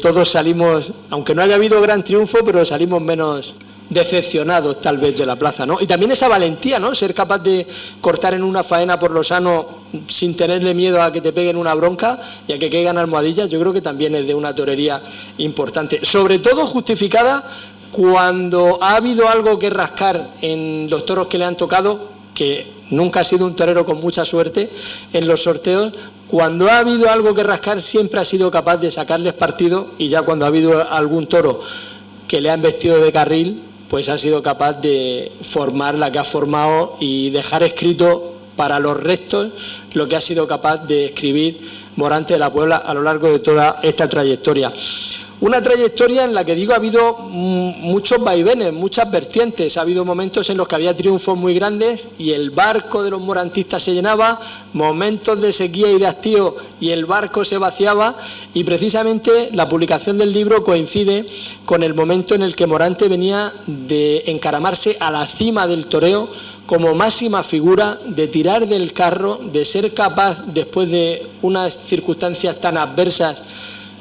todos salimos, aunque no haya habido gran triunfo, pero salimos menos decepcionados tal vez de la plaza, ¿no? Y también esa valentía, ¿no? Ser capaz de cortar en una faena por lo sano sin tenerle miedo a que te peguen una bronca y a que caigan almohadillas, yo creo que también es de una torería importante, sobre todo justificada cuando ha habido algo que rascar en los toros que le han tocado, que nunca ha sido un torero con mucha suerte en los sorteos. Cuando ha habido algo que rascar siempre ha sido capaz de sacarles partido, y ya cuando ha habido algún toro que le han vestido de carril, pues ha sido capaz de formar la que ha formado y dejar escrito para los restos lo que ha sido capaz de escribir Morante de la Puebla a lo largo de toda esta trayectoria. Una trayectoria en la que, digo, ha habido muchos vaivenes, muchas vertientes. Ha habido momentos en los que había triunfos muy grandes y el barco de los morantistas se llenaba, momentos de sequía y de hastío y el barco se vaciaba, y precisamente la publicación del libro coincide con el momento en el que Morante venía de encaramarse a la cima del toreo como máxima figura, de tirar del carro, de ser capaz, después de unas circunstancias tan adversas,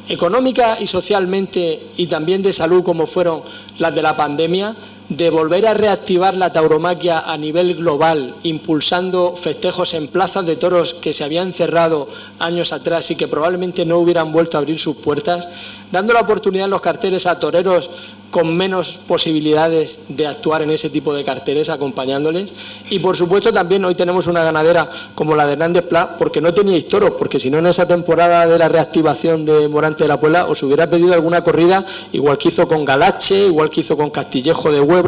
económica y socialmente, y también de salud como fueron las de la pandemia, de volver a reactivar la tauromaquia a nivel global, impulsando festejos en plazas de toros que se habían cerrado años atrás y que probablemente no hubieran vuelto a abrir sus puertas, dando la oportunidad en los carteles a toreros con menos posibilidades de actuar en ese tipo de carteles, acompañándoles. Y por supuesto también hoy tenemos una ganadera como la de Hernández Pla, porque no teníais toros, porque si no en esa temporada de la reactivación de Morante de la Puebla os hubiera pedido alguna corrida, igual que hizo con Galache, igual que hizo con Castillejo de Huebra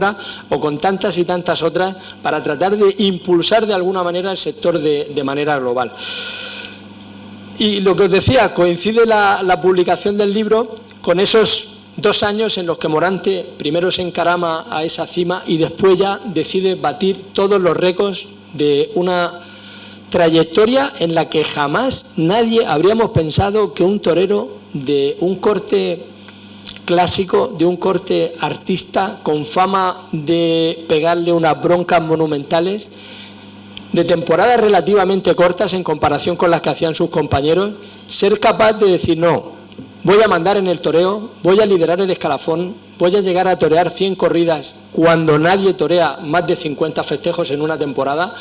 o con tantas y tantas otras, para tratar de impulsar de alguna manera el sector de manera global. Y lo que os decía, coincide la publicación del libro con esos 2 años en los que Morante primero se encarama a esa cima y después ya decide batir todos los récords de una trayectoria en la que jamás nadie habríamos pensado que un torero de un corte clásico, de un corte artista, con fama de pegarle unas broncas monumentales, de temporadas relativamente cortas en comparación con las que hacían sus compañeros, ser capaz de decir no, voy a mandar en el toreo, voy a liderar el escalafón, voy a llegar a torear 100 corridas cuando nadie torea más de 50 festejos en una temporada.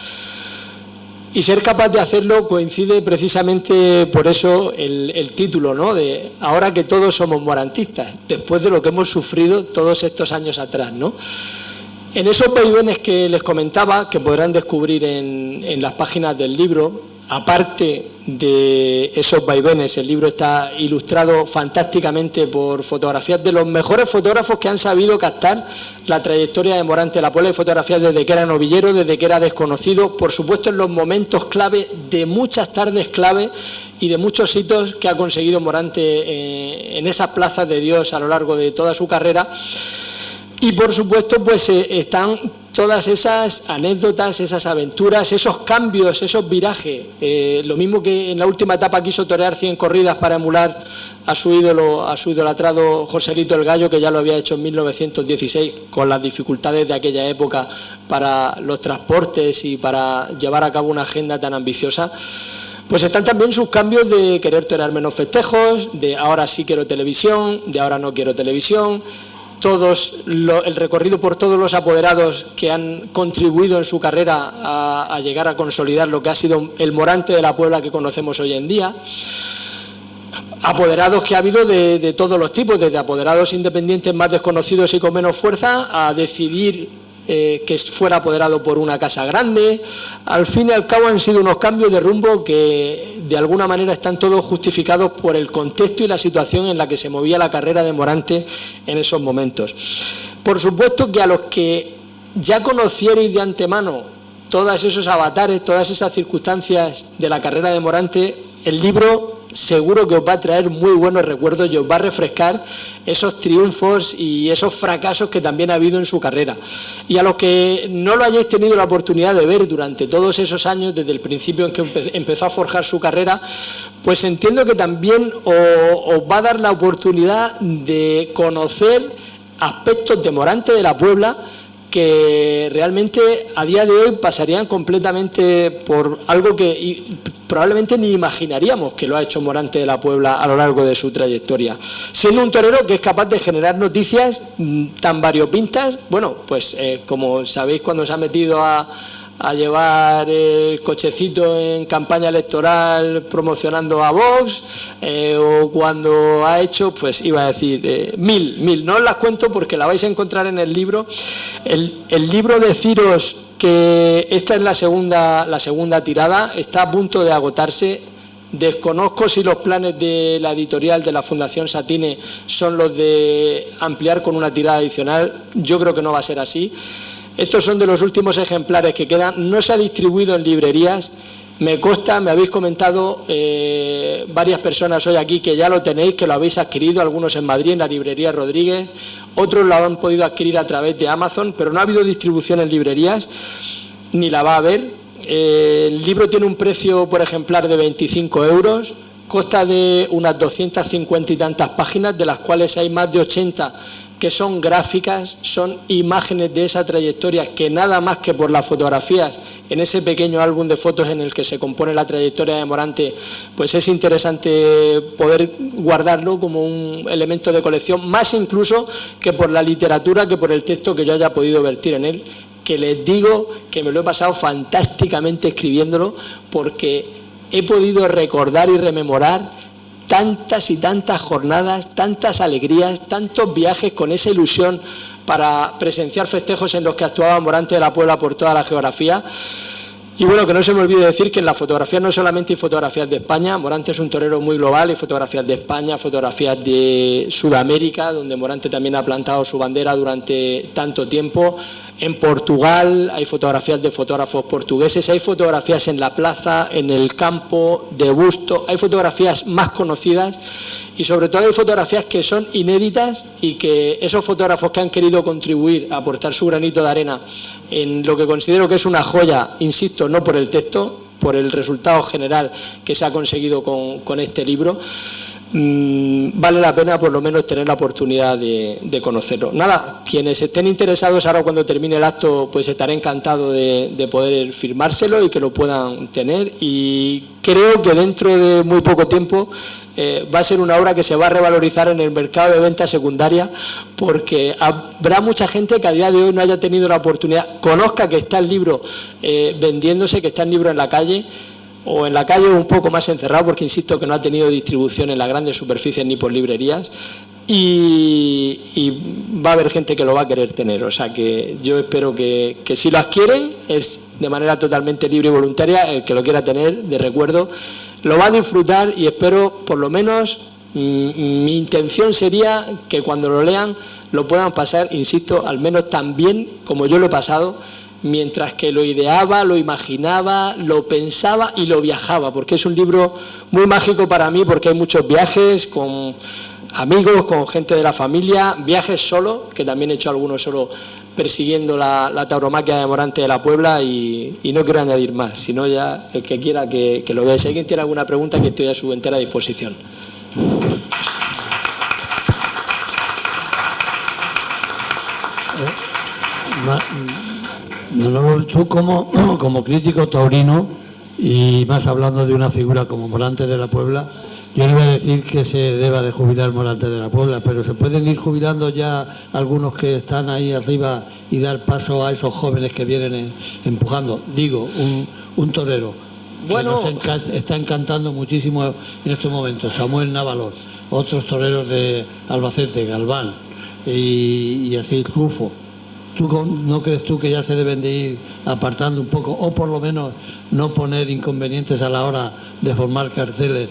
Y ser capaz de hacerlo coincide precisamente por eso el título, ¿no?, de ahora que todos somos morantistas, después de lo que hemos sufrido todos estos años atrás, ¿no? En esos vaivenes que les comentaba, que podrán descubrir en las páginas del libro, aparte de esos vaivenes, el libro está ilustrado fantásticamente por fotografías de los mejores fotógrafos que han sabido captar la trayectoria de Morante de la Puebla, y fotografías desde que era novillero, desde que era desconocido, por supuesto en los momentos clave de muchas tardes clave y de muchos hitos que ha conseguido Morante en esas plazas de Dios a lo largo de toda su carrera. Y por supuesto pues están todas esas anécdotas, esas aventuras, esos cambios, esos virajes. Lo mismo que en la última etapa quiso torear 100 corridas para emular a su ídolo, a su idolatrado Joselito el Gallo, que ya lo había hecho en 1916, con las dificultades de aquella época para los transportes y para llevar a cabo una agenda tan ambiciosa. Pues están también sus cambios de querer torear menos festejos, de ahora sí quiero televisión, de ahora no quiero televisión. El recorrido por todos los apoderados que han contribuido en su carrera a llegar a consolidar lo que ha sido el Morante de la Puebla que conocemos hoy en día. Apoderados que ha habido de todos los tipos, desde apoderados independientes más desconocidos y con menos fuerza, a decidir que fuera apoderado por una casa grande. Al fin y al cabo han sido unos cambios de rumbo que de alguna manera están todos justificados por el contexto y la situación en la que se movía la carrera de Morante en esos momentos. Por supuesto que a los que ya conocierais de antemano todos esos avatares, todas esas circunstancias de la carrera de Morante, el libro seguro que os va a traer muy buenos recuerdos y os va a refrescar esos triunfos y esos fracasos que también ha habido en su carrera. Y a los que no lo hayáis tenido la oportunidad de ver durante todos esos años, desde el principio en que empezó a forjar su carrera, pues entiendo que también os va a dar la oportunidad de conocer aspectos de Morante de la Puebla que realmente a día de hoy pasarían completamente por algo que probablemente ni imaginaríamos que lo ha hecho Morante de la Puebla a lo largo de su trayectoria. Siendo un torero que es capaz de generar noticias tan variopintas, bueno, pues como sabéis, cuando se ha metido a llevar el cochecito en campaña electoral promocionando a Vox, o cuando ha hecho, pues iba a decir, mil, no os las cuento porque la vais a encontrar en el libro. El libro, deciros que esta es la segunda tirada, está a punto de agotarse. Desconozco si los planes de la editorial de la Fundación Satine son los de ampliar con una tirada adicional. Yo creo que no va a ser así. Estos son de los últimos ejemplares que quedan, no se ha distribuido en librerías Me consta, me habéis comentado varias personas hoy aquí que ya lo tenéis, que lo habéis adquirido, algunos en Madrid, en la librería Rodríguez, otros lo han podido adquirir a través de Amazon, pero no ha habido distribución en librerías, ni la va a haber. El libro tiene un precio por ejemplar de 25 euros, consta de unas 250 y tantas páginas, de las cuales hay más de 80 que son gráficas, son imágenes de esa trayectoria que nada más que por las fotografías en ese pequeño álbum de fotos en el que se compone la trayectoria de Morante, pues es interesante poder guardarlo como un elemento de colección, más incluso que por la literatura, que por el texto que yo haya podido vertir en él, que les digo que me lo he pasado fantásticamente escribiéndolo, porque he podido recordar y rememorar tantas y tantas jornadas, tantas alegrías, tantos viajes con esa ilusión para presenciar festejos en los que actuaba Morante de la Puebla por toda la geografía. Y bueno, que no se me olvide decir que en la fotografía no solamente hay fotografías de España, Morante es un torero muy global, hay fotografías de España, fotografías de Sudamérica, donde Morante también ha plantado su bandera durante tanto tiempo. En Portugal hay fotografías de fotógrafos portugueses, hay fotografías en la plaza, en el campo, de busto, hay fotografías más conocidas y sobre todo hay fotografías que son inéditas y que esos fotógrafos que han querido contribuir a aportar su granito de arena en lo que considero que es una joya, insisto, no por el texto, por el resultado general que se ha conseguido con este libro, vale la pena por lo menos tener la oportunidad de conocerlo. Nada, quienes estén interesados ahora cuando termine el acto, pues estaré encantado de poder firmárselo y que lo puedan tener, y creo que dentro de muy poco tiempo va a ser una obra que se va a revalorizar en el mercado de venta secundaria, porque habrá mucha gente que a día de hoy no haya tenido la oportunidad, conozca que está el libro vendiéndose, que está el libro en la calle, o en la calle un poco más encerrado, porque insisto que no ha tenido distribución en las grandes superficies ni por librerías, y va a haber gente que lo va a querer tener. O sea que yo espero que si lo adquieren es de manera totalmente libre y voluntaria, el que lo quiera tener de recuerdo lo va a disfrutar, y espero, por lo menos mi intención sería que cuando lo lean lo puedan pasar, insisto, al menos tan bien como yo lo he pasado, mientras que lo ideaba, lo imaginaba, lo pensaba y lo viajaba, porque es un libro muy mágico para mí, porque hay muchos viajes con amigos, con gente de la familia, viajes solo, que también he hecho algunos solo persiguiendo la tauromaquia de Morante de la Puebla, y no quiero añadir más, sino ya el que quiera que lo vea. Si alguien tiene alguna pregunta, que estoy a su entera disposición. Manolo, tú como crítico taurino, y más hablando de una figura como Morante de la Puebla, yo no voy a decir que se deba de jubilar Morante de la Puebla, pero se pueden ir jubilando ya algunos que están ahí arriba y dar paso a esos jóvenes que vienen empujando. Digo, un torero bueno, que nos está encantando muchísimo en estos momentos, Samuel Navalor, otros toreros de Albacete, Galván y así Rufo. ¿Tú no crees tú que ya se deben de ir apartando un poco, o por lo menos no poner inconvenientes a la hora de formar carteles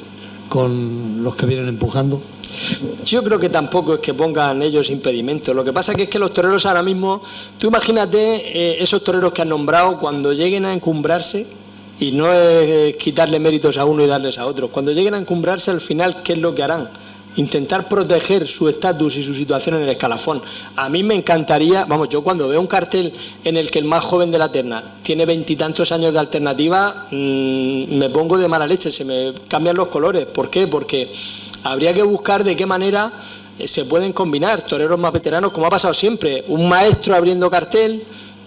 con los que vienen empujando? Yo creo que tampoco es que pongan ellos impedimentos. Lo que pasa es que los toreros ahora mismo, tú imagínate esos toreros que han nombrado, cuando lleguen a encumbrarse, y no es quitarle méritos a uno y darles a otros, cuando lleguen a encumbrarse, al final, ¿qué es lo que harán? Intentar proteger su estatus y su situación en el escalafón. A mí me encantaría, yo cuando veo un cartel en el que el más joven de la terna tiene 20 y tantos años de alternativa, me pongo de mala leche, se me cambian los colores. ¿Por qué? Porque habría que buscar de qué manera se pueden combinar toreros más veteranos, como ha pasado siempre, un maestro abriendo cartel,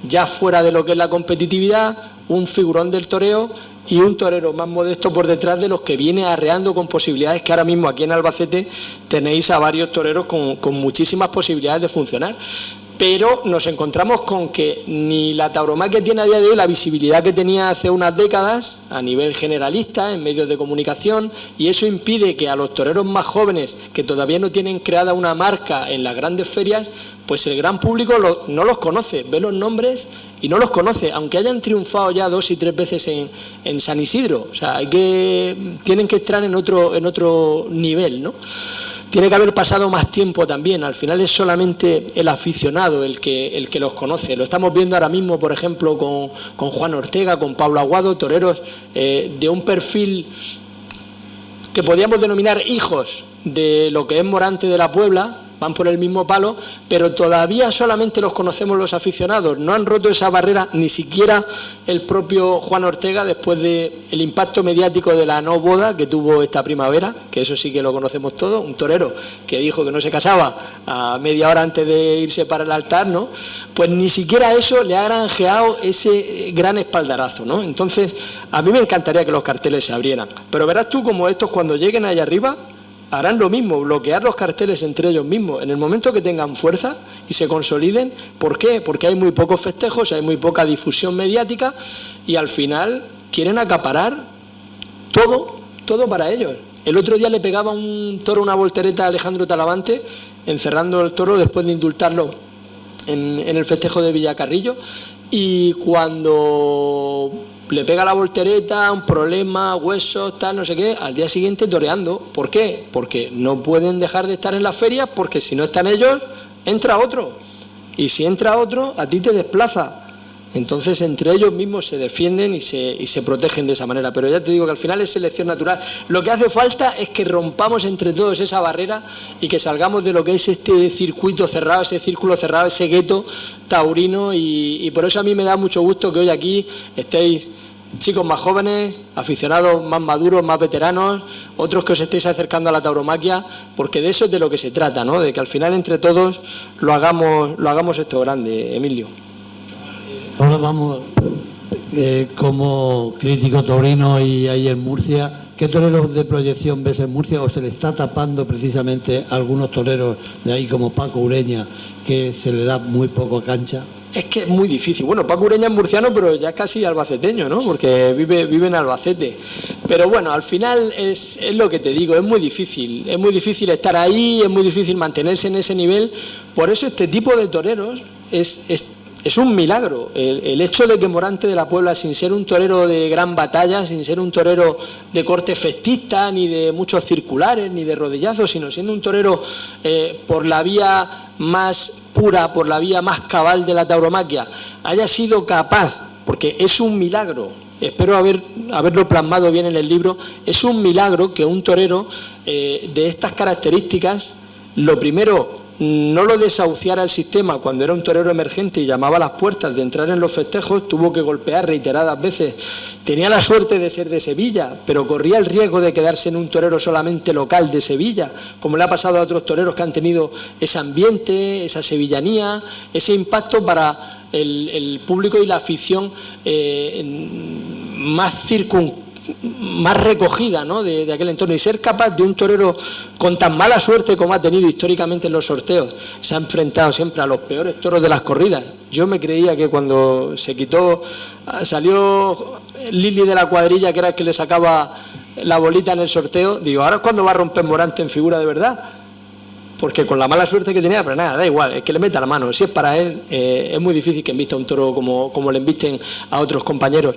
ya fuera de lo que es la competitividad, un figurón del toreo y un torero más modesto por detrás de los que viene arreando con posibilidades, que ahora mismo aquí en Albacete tenéis a varios toreros con muchísimas posibilidades de funcionar. Pero nos encontramos con que ni la tauromaquia tiene a día de hoy la visibilidad que tenía hace unas décadas a nivel generalista, en medios de comunicación, y eso impide que a los toreros más jóvenes, que todavía no tienen creada una marca en las grandes ferias, pues el gran público no los conoce, ve los nombres y no los conoce, aunque hayan triunfado ya 2 y 3 veces en San Isidro. O sea, tienen que estar en otro nivel, ¿no? tiene que haber pasado más tiempo también. Al final es solamente el aficionado el que los conoce. Lo estamos viendo ahora mismo, por ejemplo, con Juan Ortega, con Pablo Aguado, toreros de un perfil que podríamos denominar hijos de lo que es Morante de la Puebla, van por el mismo palo, pero todavía solamente los conocemos los aficionados. No han roto esa barrera ni siquiera el propio Juan Ortega después del impacto mediático de la no boda que tuvo esta primavera, que eso sí que lo conocemos todos, un torero que dijo que no se casaba a media hora antes de irse para el altar, ¿no? Pues ni siquiera eso le ha granjeado ese gran espaldarazo, ¿no? Entonces, a mí me encantaría que los carteles se abrieran, pero verás tú como estos cuando lleguen allá arriba harán lo mismo, bloquear los carteles entre ellos mismos. En el momento que tengan fuerza y se consoliden, ¿por qué? Porque hay muy pocos festejos, hay muy poca difusión mediática y al final quieren acaparar todo para ellos. El otro día le pegaba un toro una voltereta a Alejandro Talavante, encerrando el toro después de indultarlo en el festejo de Villacarrillo, y cuando le pega la voltereta, un problema, huesos, tal, no sé qué, al día siguiente toreando. ¿Por qué? Porque no pueden dejar de estar en las ferias, porque si no están ellos, entra otro. Y si entra otro, a ti te desplaza. Entonces, entre ellos mismos se defienden y se protegen de esa manera. Pero ya te digo que al final es selección natural. Lo que hace falta es que rompamos entre todos esa barrera y que salgamos de lo que es este circuito cerrado, ese círculo cerrado, ese gueto taurino. Y por eso a mí me da mucho gusto que hoy aquí estéis chicos más jóvenes, aficionados más maduros, más veteranos, otros que os estéis acercando a la tauromaquia, porque de eso es de lo que se trata, ¿no? De que al final entre todos lo hagamos esto grande, Emilio. Ahora vamos, como crítico taurino y ahí en Murcia, ¿qué toreros de proyección ves en Murcia o se le está tapando precisamente a algunos toreros de ahí como Paco Ureña, que se le da muy poco cancha? Es que es muy difícil. Bueno, Paco Ureña es murciano, pero ya es casi albaceteño, ¿no? Porque vive en Albacete. Pero bueno, al final es lo que te digo, es muy difícil. Es muy difícil estar ahí, es muy difícil mantenerse en ese nivel. Por eso este tipo de toreros es un milagro. El hecho de que Morante de la Puebla, sin ser un torero de gran batalla, sin ser un torero de corte festista, ni de muchos circulares, ni de rodillazos, sino siendo un torero por la vía más pura, por la vía más cabal de la tauromaquia, haya sido capaz, porque es un milagro, espero haberlo plasmado bien en el libro, es un milagro que un torero de estas características, lo primero, no lo desahuciara el sistema cuando era un torero emergente y llamaba a las puertas de entrar en los festejos, tuvo que golpear reiteradas veces. Tenía la suerte de ser de Sevilla, pero corría el riesgo de quedarse en un torero solamente local de Sevilla, como le ha pasado a otros toreros que han tenido ese ambiente, esa sevillanía, ese impacto para el público y la afición más recogida, ¿no? de aquel entorno, y ser capaz de un torero con tan mala suerte como ha tenido históricamente en los sorteos, se ha enfrentado siempre a los peores toros de las corridas. Yo me creía que cuando salió Lili de la cuadrilla, que era el que le sacaba la bolita en el sorteo, digo, ahora es cuando va a romper Morante en figura de verdad, porque con la mala suerte que tenía, pero nada, da igual, es que le meta la mano. Si es para él, es muy difícil que embista un toro como le embisten a otros compañeros.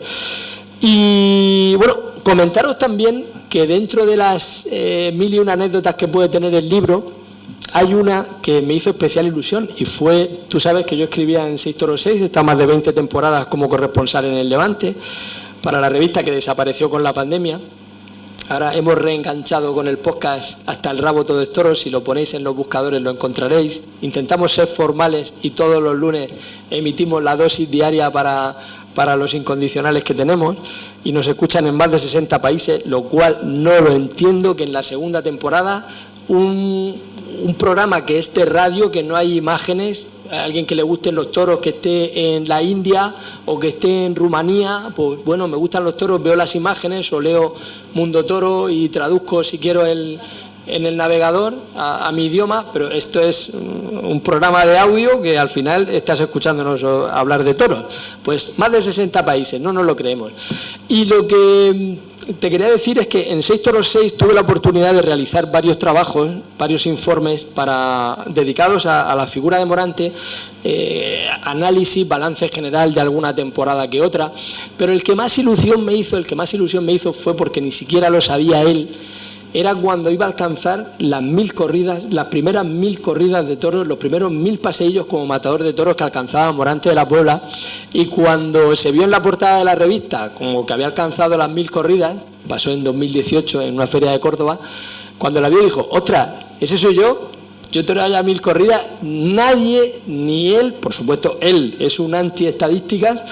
Y bueno, comentaros también que dentro de las 1001 anécdotas que puede tener el libro, hay una que me hizo especial ilusión y fue, tú sabes que yo escribía en 6 Toros 6, he estado más de 20 temporadas como corresponsal en el Levante, para la revista que desapareció con la pandemia. Ahora hemos reenganchado con el podcast Hasta el rabo todo es toro, si lo ponéis en los buscadores lo encontraréis. Intentamos ser formales y todos los lunes emitimos la dosis diaria para los incondicionales que tenemos y nos escuchan en más de 60 países, lo cual no lo entiendo, que en la segunda temporada un programa que es de radio, que no hay imágenes, a alguien que le gusten los toros, que esté en la India o que esté en Rumanía, pues bueno, me gustan los toros, veo las imágenes o leo Mundo Toro y traduzco si quiero en el navegador a mi idioma, pero esto es un programa de audio que al final estás escuchándonos hablar de toros. Pues más de 60 países, no nos lo creemos. Y lo que te quería decir es que en 6 Toros 6 tuve la oportunidad de realizar varios trabajos, varios informes dedicados a la figura de Morante, análisis, balance general de alguna temporada que otra, pero el que más ilusión me hizo fue porque ni siquiera lo sabía él, era cuando iba a alcanzar las 1000 corridas, las primeras 1000 corridas de toros, los primeros 1000 paseillos como matador de toros que alcanzaba Morante de la Puebla, y cuando se vio en la portada de la revista como que había alcanzado las 1000 corridas, pasó en 2018 en una feria de Córdoba, cuando la vio dijo, ostras, ese soy yo toreaba ya 1000 corridas, nadie, ni él, por supuesto él es un anti-estadísticas,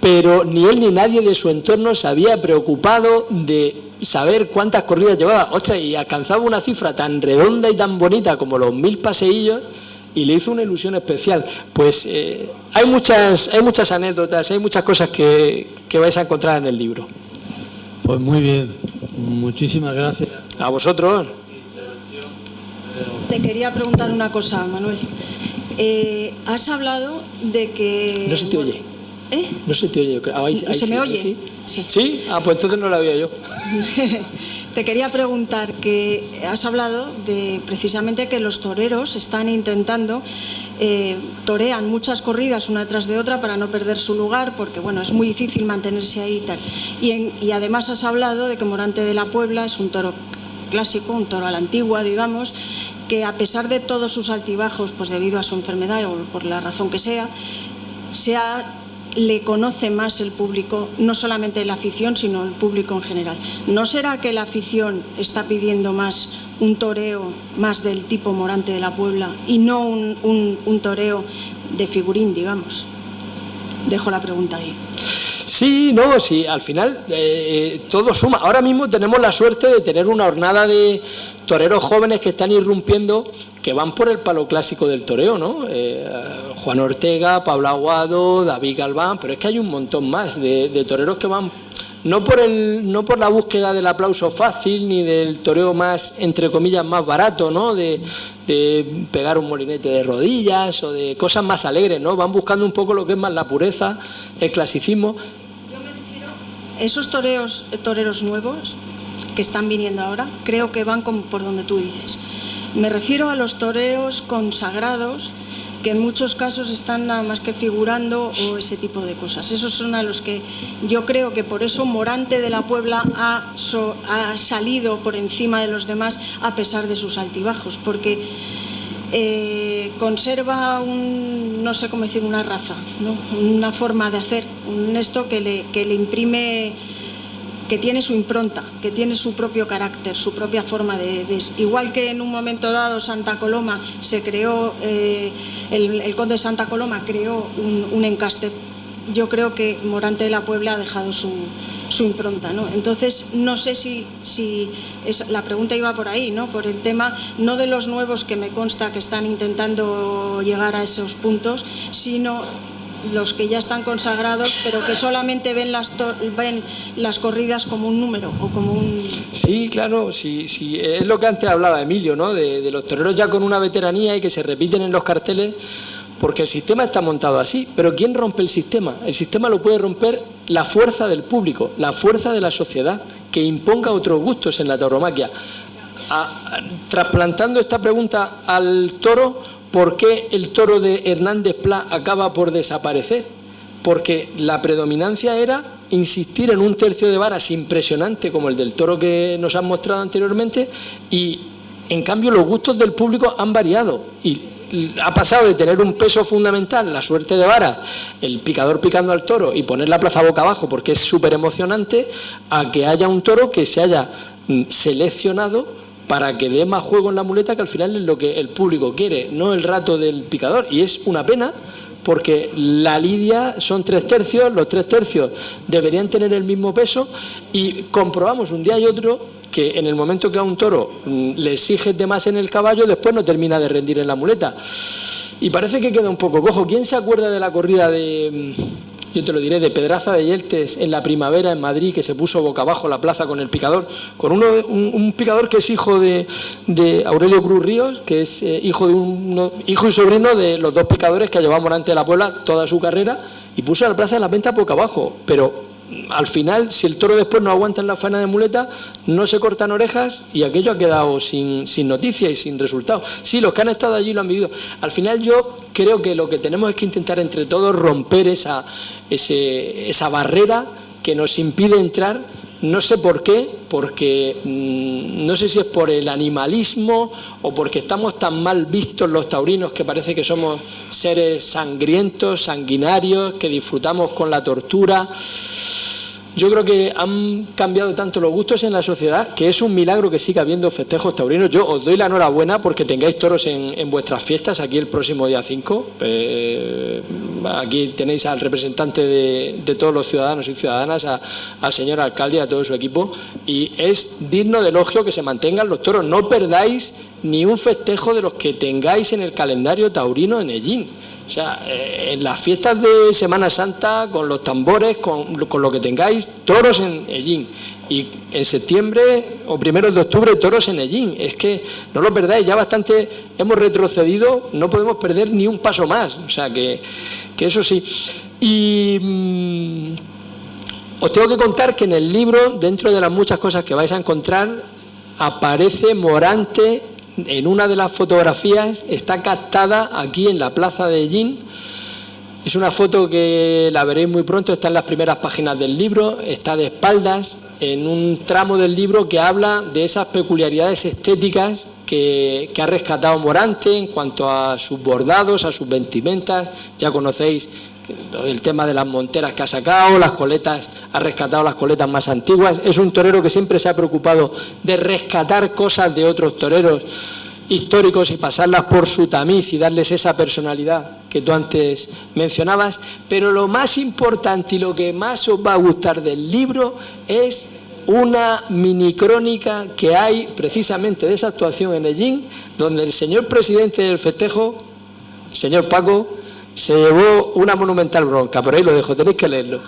pero ni él ni nadie de su entorno se había preocupado de saber cuántas corridas llevaba. Ostras, y alcanzaba una cifra tan redonda y tan bonita como los 1000 paseillos y le hizo una ilusión especial. Pues hay muchas anécdotas, hay muchas cosas que vais a encontrar en el libro. Pues muy bien, muchísimas gracias. A vosotros. Te quería preguntar una cosa, Manuel. Has hablado de que... No se te oye. ¿Eh? No se te oye. Ahí ¿Se me oye? ¿Sí? Sí. ¿Sí? Ah, pues entonces no la oía yo. Te quería preguntar que has hablado de precisamente que los toreros están intentando, torean muchas corridas una tras de otra para no perder su lugar, porque bueno, es muy difícil mantenerse ahí y tal. Y además has hablado de que Morante de la Puebla es un toro clásico, un toro a la antigua, digamos, que a pesar de todos sus altibajos, pues debido a su enfermedad o por la razón que sea, le conoce más el público, no solamente la afición, sino el público en general. ¿No será que la afición está pidiendo más un toreo más del tipo Morante de la Puebla y no un toreo de figurín, digamos? Dejo la pregunta ahí. Sí, no, sí, al final todo suma. Ahora mismo tenemos la suerte de tener una hornada de toreros jóvenes que están irrumpiendo, que van por el palo clásico del toreo, ¿no? Juan Ortega, Pablo Aguado, David Galván, pero es que hay un montón más de toreros que van no por la búsqueda del aplauso fácil ni del toreo más, entre comillas, más barato, ¿no? De pegar un molinete de rodillas o de cosas más alegres, ¿no? Van buscando un poco lo que es más la pureza, el clasicismo. Yo me refiero a esos toreros nuevos que están viniendo ahora, creo que van por donde tú dices. Me refiero a los toreros consagrados, que en muchos casos están nada más que figurando o ese tipo de cosas. Esos son a los que yo creo que por eso Morante de la Puebla ha salido por encima de los demás a pesar de sus altibajos, porque conserva no sé cómo decir, una raza, ¿no? Una forma de hacer, esto que le imprime, que tiene su impronta, que tiene su propio carácter, su propia forma igual que en un momento dado Santa Coloma se creó, el conde de Santa Coloma creó un encaste. Yo creo que Morante de la Puebla ha dejado su impronta, ¿no? Entonces no sé si la pregunta iba por ahí, ¿no? Por el tema no de los nuevos, que me consta que están intentando llegar a esos puntos, sino los que ya están consagrados, pero que solamente ven las corridas como un número o como un... Sí, claro, sí, es lo que antes hablaba Emilio, ¿no? De los toreros ya con una veteranía y que se repiten en los carteles, porque el sistema está montado así. Pero ¿quién rompe el sistema? El sistema lo puede romper la fuerza del público, la fuerza de la sociedad, que imponga otros gustos en la tauromaquia. Trasplantando esta pregunta al toro, ¿por qué el toro de Hernández Pla acaba por desaparecer? Porque la predominancia era insistir en un tercio de varas impresionante como el del toro que nos han mostrado anteriormente, y en cambio los gustos del público han variado y ha pasado de tener un peso fundamental, la suerte de vara, el picador picando al toro y poner la plaza boca abajo porque es súper emocionante, a que haya un toro que se haya seleccionado para que dé más juego en la muleta, que al final es lo que el público quiere, no el rato del picador. Y es una pena, porque la lidia son 3/3, los 3/3 deberían tener el mismo peso, y comprobamos un día y otro que en el momento que a un toro le exiges de más en el caballo, después no termina de rendir en la muleta. Y parece que queda un poco cojo. ¿Quién se acuerda de la corrida yo te lo diré, de Pedraza de Yeltes en la primavera en Madrid, que se puso boca abajo la plaza con el picador, con un picador que es hijo de Aurelio Cruz Ríos, que es hijo y sobrino de los dos picadores que llevamos Morante de la Puebla toda su carrera, y puso la plaza de la venta boca abajo? Pero al final, si el toro después no aguanta en la faena de muleta, no se cortan orejas y aquello ha quedado sin noticia y sin resultado. Sí, los que han estado allí lo han vivido. Al final yo creo que lo que tenemos es que intentar entre todos romper esa barrera que nos impide entrar no sé por qué, porque no sé si es por el animalismo o porque estamos tan mal vistos los taurinos que parece que somos seres sangrientos, sanguinarios, que disfrutamos con la tortura. Yo creo que han cambiado tanto los gustos en la sociedad que es un milagro que siga habiendo festejos taurinos. Yo os doy la enhorabuena porque tengáis toros en vuestras fiestas aquí el próximo día 5. Aquí tenéis al representante de todos los ciudadanos y ciudadanas, al señor alcalde y a todo su equipo, y es digno de elogio que se mantengan los toros. No perdáis ni un festejo de los que tengáis en el calendario taurino en Hellín. O sea, en las fiestas de Semana Santa, con los tambores, con lo que tengáis, toros en Hellín. Y en septiembre o primeros de octubre, toros en Hellín. Es que no lo perdáis, ya bastante hemos retrocedido, no podemos perder ni un paso más. O sea, que eso sí. Y os tengo que contar que en el libro, dentro de las muchas cosas que vais a encontrar, aparece Morante. En una de las fotografías está captada aquí en la plaza de Hellín. Es una foto que la veréis muy pronto, está en las primeras páginas del libro, está de espaldas en un tramo del libro que habla de esas peculiaridades estéticas que ha rescatado Morante en cuanto a sus bordados, a sus vestimentas. Ya conocéis el tema de las monteras que ha sacado, las coletas, ha rescatado las coletas más antiguas. Es un torero que siempre se ha preocupado de rescatar cosas de otros toreros históricos y pasarlas por su tamiz y darles esa personalidad que tú antes mencionabas. Pero lo más importante y lo que más os va a gustar del libro es una mini crónica que hay precisamente de esa actuación en Hellín, donde el señor presidente del festejo, el señor Paco, se llevó una monumental bronca. Por ahí lo dejo, tenéis que leerlo.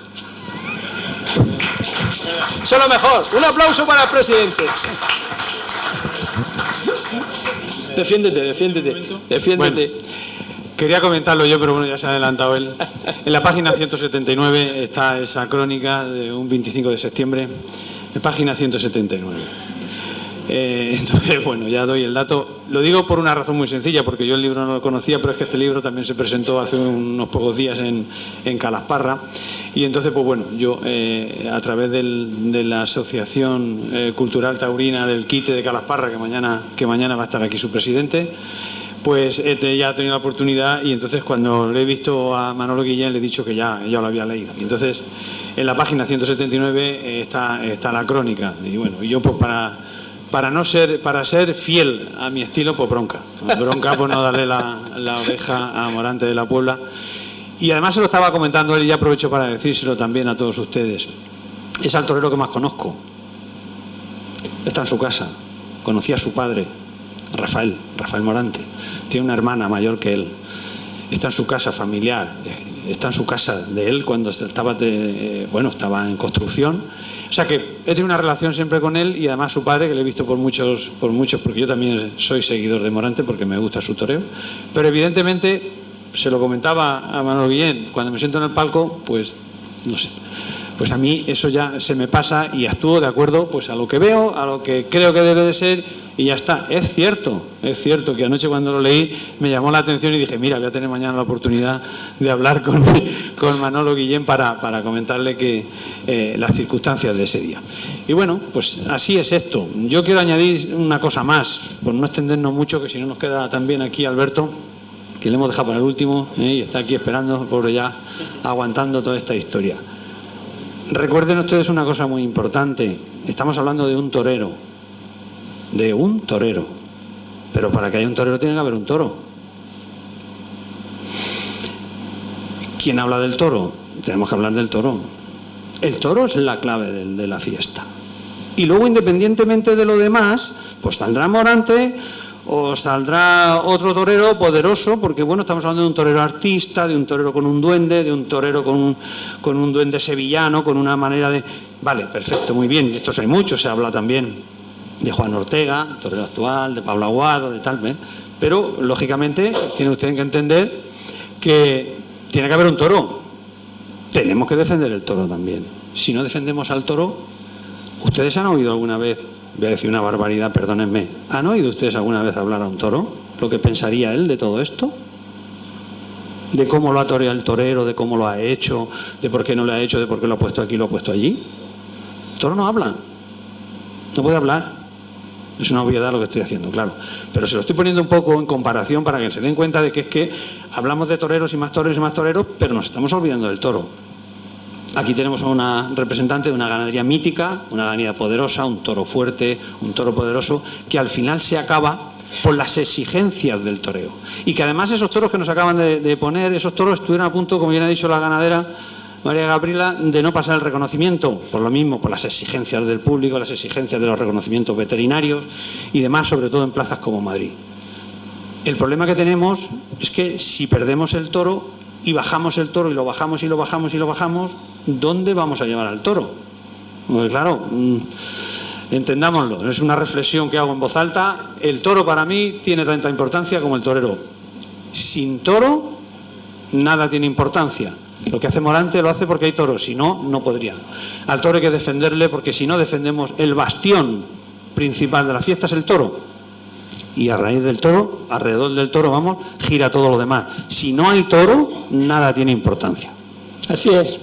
Eso es lo mejor. Un aplauso para el presidente. Defiéndete. Bueno, quería comentarlo yo, pero bueno, ya se ha adelantado él. En la página 179 está esa crónica de un 25 de septiembre, en página 179. Entonces, bueno, ya doy el dato. Lo digo por una razón muy sencilla, porque yo el libro no lo conocía, pero es que este libro también se presentó hace unos pocos días en Calasparra. Y entonces, pues bueno, yo a través de la Asociación Cultural Taurina del Quite de Calasparra, que mañana va a estar aquí su presidente, pues ya he tenido la oportunidad, y entonces cuando le he visto a Manolo Guillén le he dicho que ya lo había leído. Y entonces en la página 179 está la crónica. Y bueno, y yo pues para ser fiel a mi estilo, pues bronca por no darle la oreja a Morante de la Puebla. Y además se lo estaba comentando él, y ya aprovecho para decírselo también a todos ustedes. Es al torero que más conozco. Está en su casa. Conocí a su padre, Rafael Morante. Tiene una hermana mayor que él. Está en su casa familiar. Está en su casa de él cuando estaba en construcción. O sea que he tenido una relación siempre con él, y además su padre, que le he visto por muchos, porque yo también soy seguidor de Morante porque me gusta su toreo. Pero evidentemente, se lo comentaba a Manolo Guillén, cuando me siento en el palco, pues no sé, pues a mí eso ya se me pasa y actúo de acuerdo pues a lo que veo, a lo que creo que debe de ser, y ya está. Es cierto que anoche cuando lo leí me llamó la atención y dije, mira, voy a tener mañana la oportunidad de hablar con Manolo Guillén para comentarle las circunstancias de ese día. Y bueno, pues así es esto. Yo quiero añadir una cosa más, por no extendernos mucho, que si no nos queda también aquí Alberto, que le hemos dejado para el último, y está aquí esperando, pobre, ya aguantando toda esta historia. Recuerden ustedes una cosa muy importante. Estamos hablando de un torero. Pero para que haya un torero tiene que haber un toro. ¿Quién habla del toro? Tenemos que hablar del toro. El toro es la clave de la fiesta. Y luego, independientemente de lo demás, pues saldrá Morante o saldrá otro torero poderoso, porque bueno, estamos hablando de un torero artista, de un torero con un duende, de un torero con un duende sevillano, con una manera de... Vale, perfecto, muy bien, y estos hay muchos, se habla también de Juan Ortega, torero actual, de Pablo Aguado, de tal, ¿ven? Pero lógicamente tienen ustedes que entender que tiene que haber un toro. Tenemos que defender el toro también. Si no defendemos al toro, ¿ustedes han oído alguna vez? Voy a decir una barbaridad, perdónenme. ¿Han oído ustedes alguna vez hablar a un toro? ¿Lo que pensaría él de todo esto? ¿De cómo lo ha toreado el torero? ¿De cómo lo ha hecho? ¿De por qué no lo ha hecho? ¿De por qué lo ha puesto aquí y lo ha puesto allí? El toro no habla, no puede hablar. Es una obviedad lo que estoy haciendo, claro. Pero se lo estoy poniendo un poco en comparación para que se den cuenta de que es que hablamos de toreros y más toreros, pero nos estamos olvidando del toro. Aquí tenemos a una representante de una ganadería mítica, una ganadería poderosa, un toro fuerte, un toro poderoso, que al final se acaba por las exigencias del toreo. Y que además esos toros que nos acaban de poner, esos toros estuvieron a punto, como bien ha dicho la ganadera María Gabriela, de no pasar el reconocimiento, por lo mismo, por las exigencias del público, las exigencias de los reconocimientos veterinarios y demás, sobre todo en plazas como Madrid. El problema que tenemos es que si perdemos el toro y bajamos el toro y lo bajamos y lo bajamos y lo bajamos, ¿dónde vamos a llevar al toro? Pues claro, entendámoslo, es una reflexión que hago en voz alta. El toro para mí tiene tanta importancia como el torero. Sin toro, nada tiene importancia. Lo que hace Morante lo hace porque hay toros, si no, no podría. Al toro hay que defenderle, porque si no defendemos el bastión principal de la fiesta es el toro. Y a raíz del toro, alrededor del toro, vamos, gira todo lo demás. Si no hay toro, nada tiene importancia. Así es.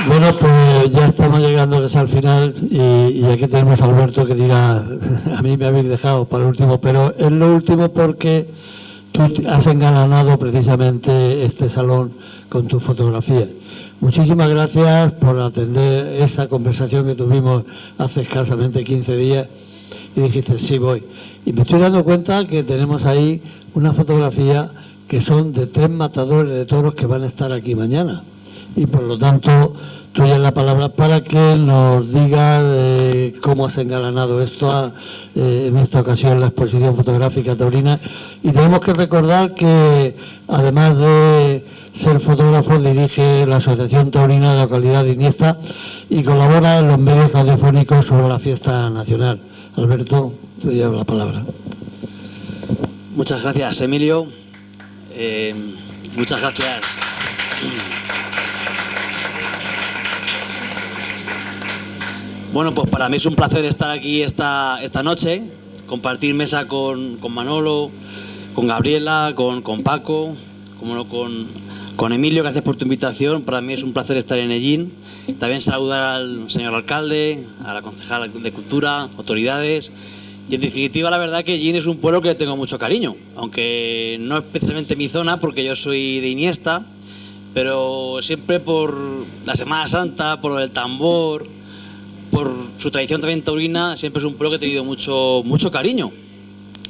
Bueno, pues ya estamos llegando al final y aquí tenemos a Alberto que dirá, a mí me habéis dejado para el último, pero es lo último porque tú has engalanado precisamente este salón con tu fotografía. Muchísimas gracias por atender esa conversación que tuvimos hace escasamente 15 días y dijiste, sí voy. Y me estoy dando cuenta que tenemos ahí una fotografía que son de 3 matadores de toros que van a estar aquí mañana. Y por lo tanto, tuya es la palabra para que nos diga cómo has engalanado esto en esta ocasión, la exposición fotográfica taurina. Y tenemos que recordar que, además de ser fotógrafo, dirige la Asociación Taurina de la localidad de Iniesta y colabora en los medios radiofónicos sobre la fiesta nacional. Alberto, tuya es la palabra. Muchas gracias, Emilio. Muchas gracias. Bueno, pues para mí es un placer estar aquí esta noche, compartir mesa con Manolo, con Gabriela, con Paco, como no, con Emilio. Gracias por tu invitación. Para mí es un placer estar en Ellín. También saludar al señor alcalde, a la concejala de Cultura, autoridades. Y en definitiva, la verdad que Ellín es un pueblo que le tengo mucho cariño, aunque no es precisamente mi zona porque yo soy de Iniesta, pero siempre por la Semana Santa, por el tambor, por su tradición también taurina, siempre es un pueblo que he tenido mucho cariño.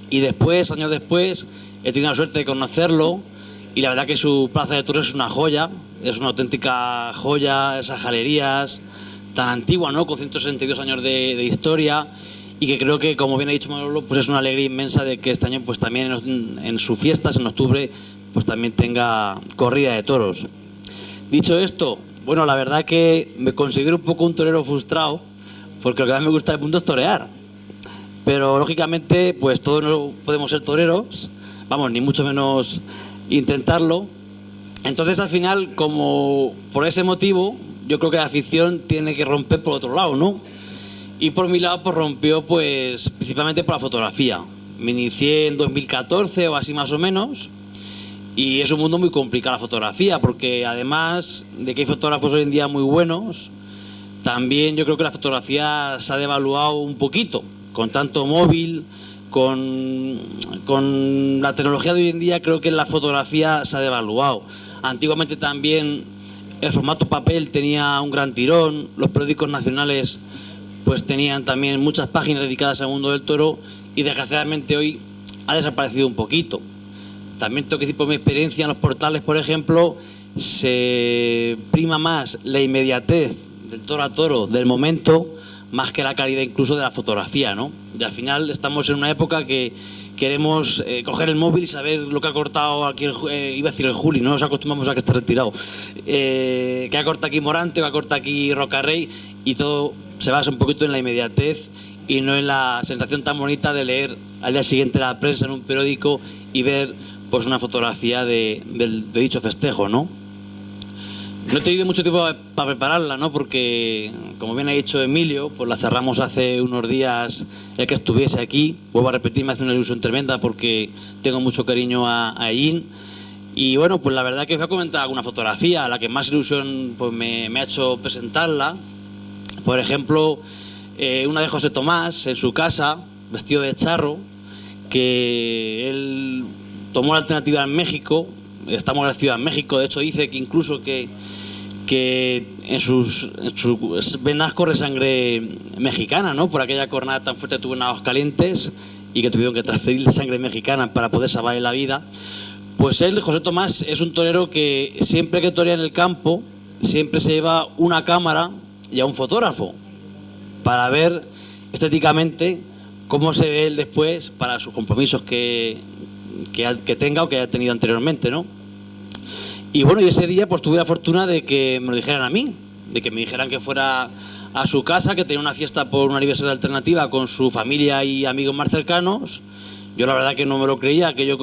Y después, años después, he tenido la suerte de conocerlo y la verdad que su plaza de toros es una joya, es una auténtica joya, esas galerías tan antigua, ¿no?, con 162 años de historia, y que creo que, como bien ha dicho Manolo, pues es una alegría inmensa de que este año pues también en sus fiestas, en octubre, pues también tenga corrida de toros. Dicho esto, bueno, la verdad que me considero un poco un torero frustrado, porque lo que más me gusta del mundo es torear. Pero, lógicamente, pues todos no podemos ser toreros, vamos, ni mucho menos intentarlo. Entonces, al final, como por ese motivo, yo creo que la afición tiene que romper por otro lado, ¿no? Y por mi lado, pues rompió, pues, principalmente por la fotografía. Me inicié en 2014 o así más o menos, y es un mundo muy complicado la fotografía, porque además de que hay fotógrafos hoy en día muy buenos, también yo creo que la fotografía se ha devaluado un poquito, con tanto móvil, con la tecnología de hoy en día. Creo que la fotografía se ha devaluado. Antiguamente también el formato papel tenía un gran tirón, los periódicos nacionales pues tenían también muchas páginas dedicadas al mundo del toro, y desgraciadamente hoy ha desaparecido un poquito. También tengo que decir por mi experiencia en los portales, por ejemplo, se prima más la inmediatez del toro a toro, del momento, más que la calidad incluso de la fotografía, ¿no? Y al final estamos en una época que queremos coger el móvil y saber lo que ha cortado aquí, iba a decir el Juli, no nos acostumbramos a que esté retirado, que ha cortado aquí Morante, que ha cortado aquí Rocarrey, y todo se basa un poquito en la inmediatez y no en la sensación tan bonita de leer al día siguiente la prensa en un periódico y ver pues una fotografía de dicho festejo, ¿no? No he tenido mucho tiempo para prepararla, ¿no? Porque, como bien ha dicho Emilio, pues la cerramos hace unos días el que estuviese aquí. Vuelvo a repetir, me hace una ilusión tremenda porque tengo mucho cariño a Ellín. Y bueno, pues la verdad que os voy a comentar alguna fotografía, la que más ilusión pues me ha hecho presentarla. Por ejemplo, una de José Tomás en su casa, vestido de charro, que él tomó la alternativa en México. Estamos en la Ciudad de México, de hecho dice que incluso que en sus venas corre sangre mexicana, ¿no? Por aquella cornada tan fuerte tuvo en Aguascalientes y que tuvieron que transferirle sangre mexicana para poder salvarle la vida. Pues él, José Tomás, es un torero que siempre que torea en el campo, siempre se lleva una cámara y a un fotógrafo para ver estéticamente cómo se ve él después para sus compromisos que tenga o que haya tenido anteriormente, ¿no? Y bueno, y ese día pues tuve la fortuna de que me lo dijeran a mí, de que me dijeran que fuera a su casa, que tenía una fiesta por un aniversario alternativa con su familia y amigos más cercanos. Yo la verdad que no me lo creía, aquello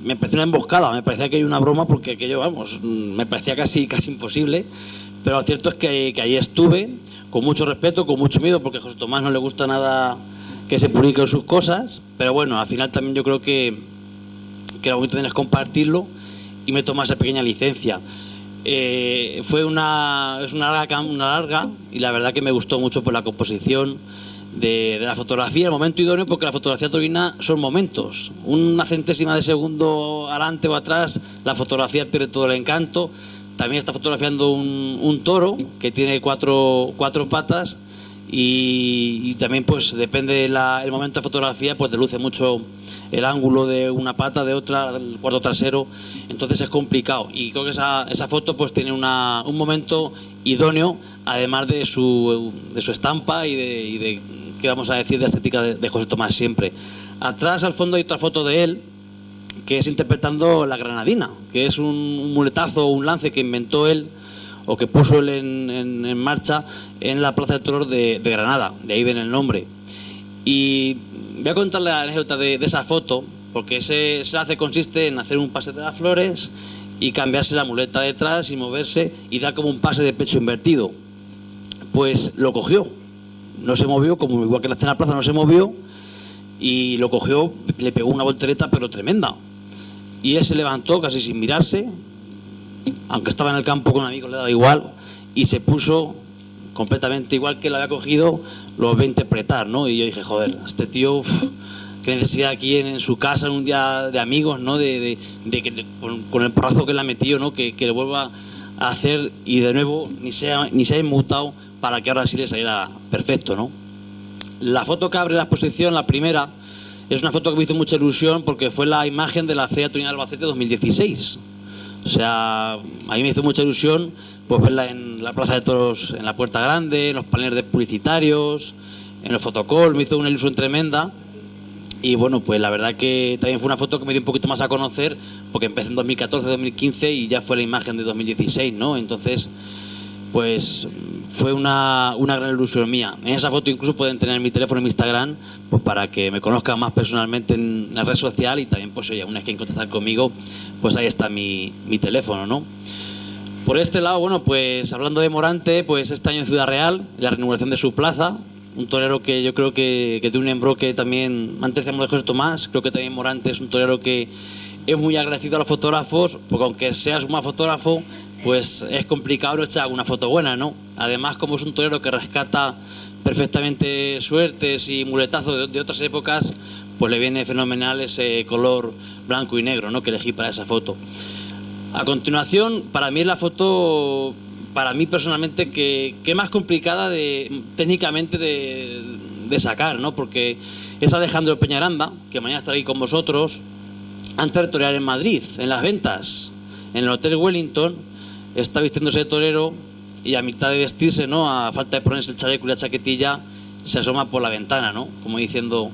me parecía una emboscada, me parecía que hay una broma, porque aquello, vamos, me parecía casi imposible. Pero lo cierto es que ahí estuve, con mucho respeto, con mucho miedo, porque a José Tomás no le gusta nada que se publiquen sus cosas, pero bueno, al final también yo creo que lo bonito es compartirlo, y me toma esa pequeña licencia. Es una larga, y la verdad que me gustó mucho por la composición de la fotografía, el momento idóneo, porque la fotografía taurina son momentos. Una centésima de segundo adelante o atrás, la fotografía pierde todo el encanto. También está fotografiando un toro que tiene cuatro patas, y también pues depende del momento de fotografía, pues te luce mucho el ángulo de una pata, de otra, el cuarto trasero, entonces es complicado, y creo que esa foto pues tiene un momento idóneo, además de su estampa y de qué vamos a decir, de estética de José Tomás siempre. Atrás, al fondo, hay otra foto de él que es interpretando la granadina, que es un muletazo o un lance que inventó él, o que puso él en marcha en la Plaza de Toros de Granada, de ahí viene el nombre. Y voy a contar la anécdota de esa foto, porque ese lance consiste en hacer un pase de las flores y cambiarse la muleta detrás y moverse y dar como un pase de pecho invertido. Pues lo cogió, no se movió, como igual que la escena plaza no se movió, y lo cogió, le pegó una voltereta pero tremenda. Y él se levantó casi sin mirarse, aunque estaba en el campo con amigos, le daba igual, y se puso completamente igual que lo había cogido, lo voy a interpretar, ¿no? Y yo dije, joder, este tío, qué necesidad aquí en su casa, en un día de amigos, ¿no? De que con el porrazo que le ha metido, ¿no? Que lo vuelva a hacer, y de nuevo ni se ha inmutado para que ahora sí le saliera perfecto, ¿no? La foto que abre la exposición, la primera, es una foto que me hizo mucha ilusión porque fue la imagen de la Feria Taurina de Albacete 2016. O sea, a mí me hizo mucha ilusión pues verla en la Plaza de Toros, en la Puerta Grande, en los paneles publicitarios, en los fotocall, me hizo una ilusión tremenda. Y bueno, pues la verdad que también fue una foto que me dio un poquito más a conocer, porque empecé en 2014, 2015 y ya fue la imagen de 2016, ¿no? Entonces, pues fue una gran ilusión mía. En esa foto incluso pueden tener mi teléfono y mi Instagram, pues para que me conozcan más personalmente en la red social, y también pues oye, una vez que contactar conmigo, pues ahí está mi teléfono, ¿no? Por este lado, bueno, pues hablando de Morante, pues este año en Ciudad Real, la reinauguración de su plaza, un torero que yo creo que tiene un embroque también, antes decíamos de José Tomás, creo que también Morante es un torero que es muy agradecido a los fotógrafos, porque aunque seas un mal fotógrafo, pues es complicado echar una foto buena, ¿no? Además, como es un torero que rescata perfectamente suertes y muletazos de otras épocas, pues le viene fenomenal ese color blanco y negro, ¿no? Que elegí para esa foto. A continuación, para mí es la foto, para mí personalmente, que más complicada técnicamente de sacar, ¿no? Porque es Alejandro Peñaranda, que mañana estará ahí con vosotros, antes de torear en Madrid, en las ventas, en el Hotel Wellington. Está vistiéndose de torero y a mitad de vestirse, ¿no? A falta de ponerse el chaleco y la chaquetilla, se asoma por la ventana, ¿no? Como diciendo,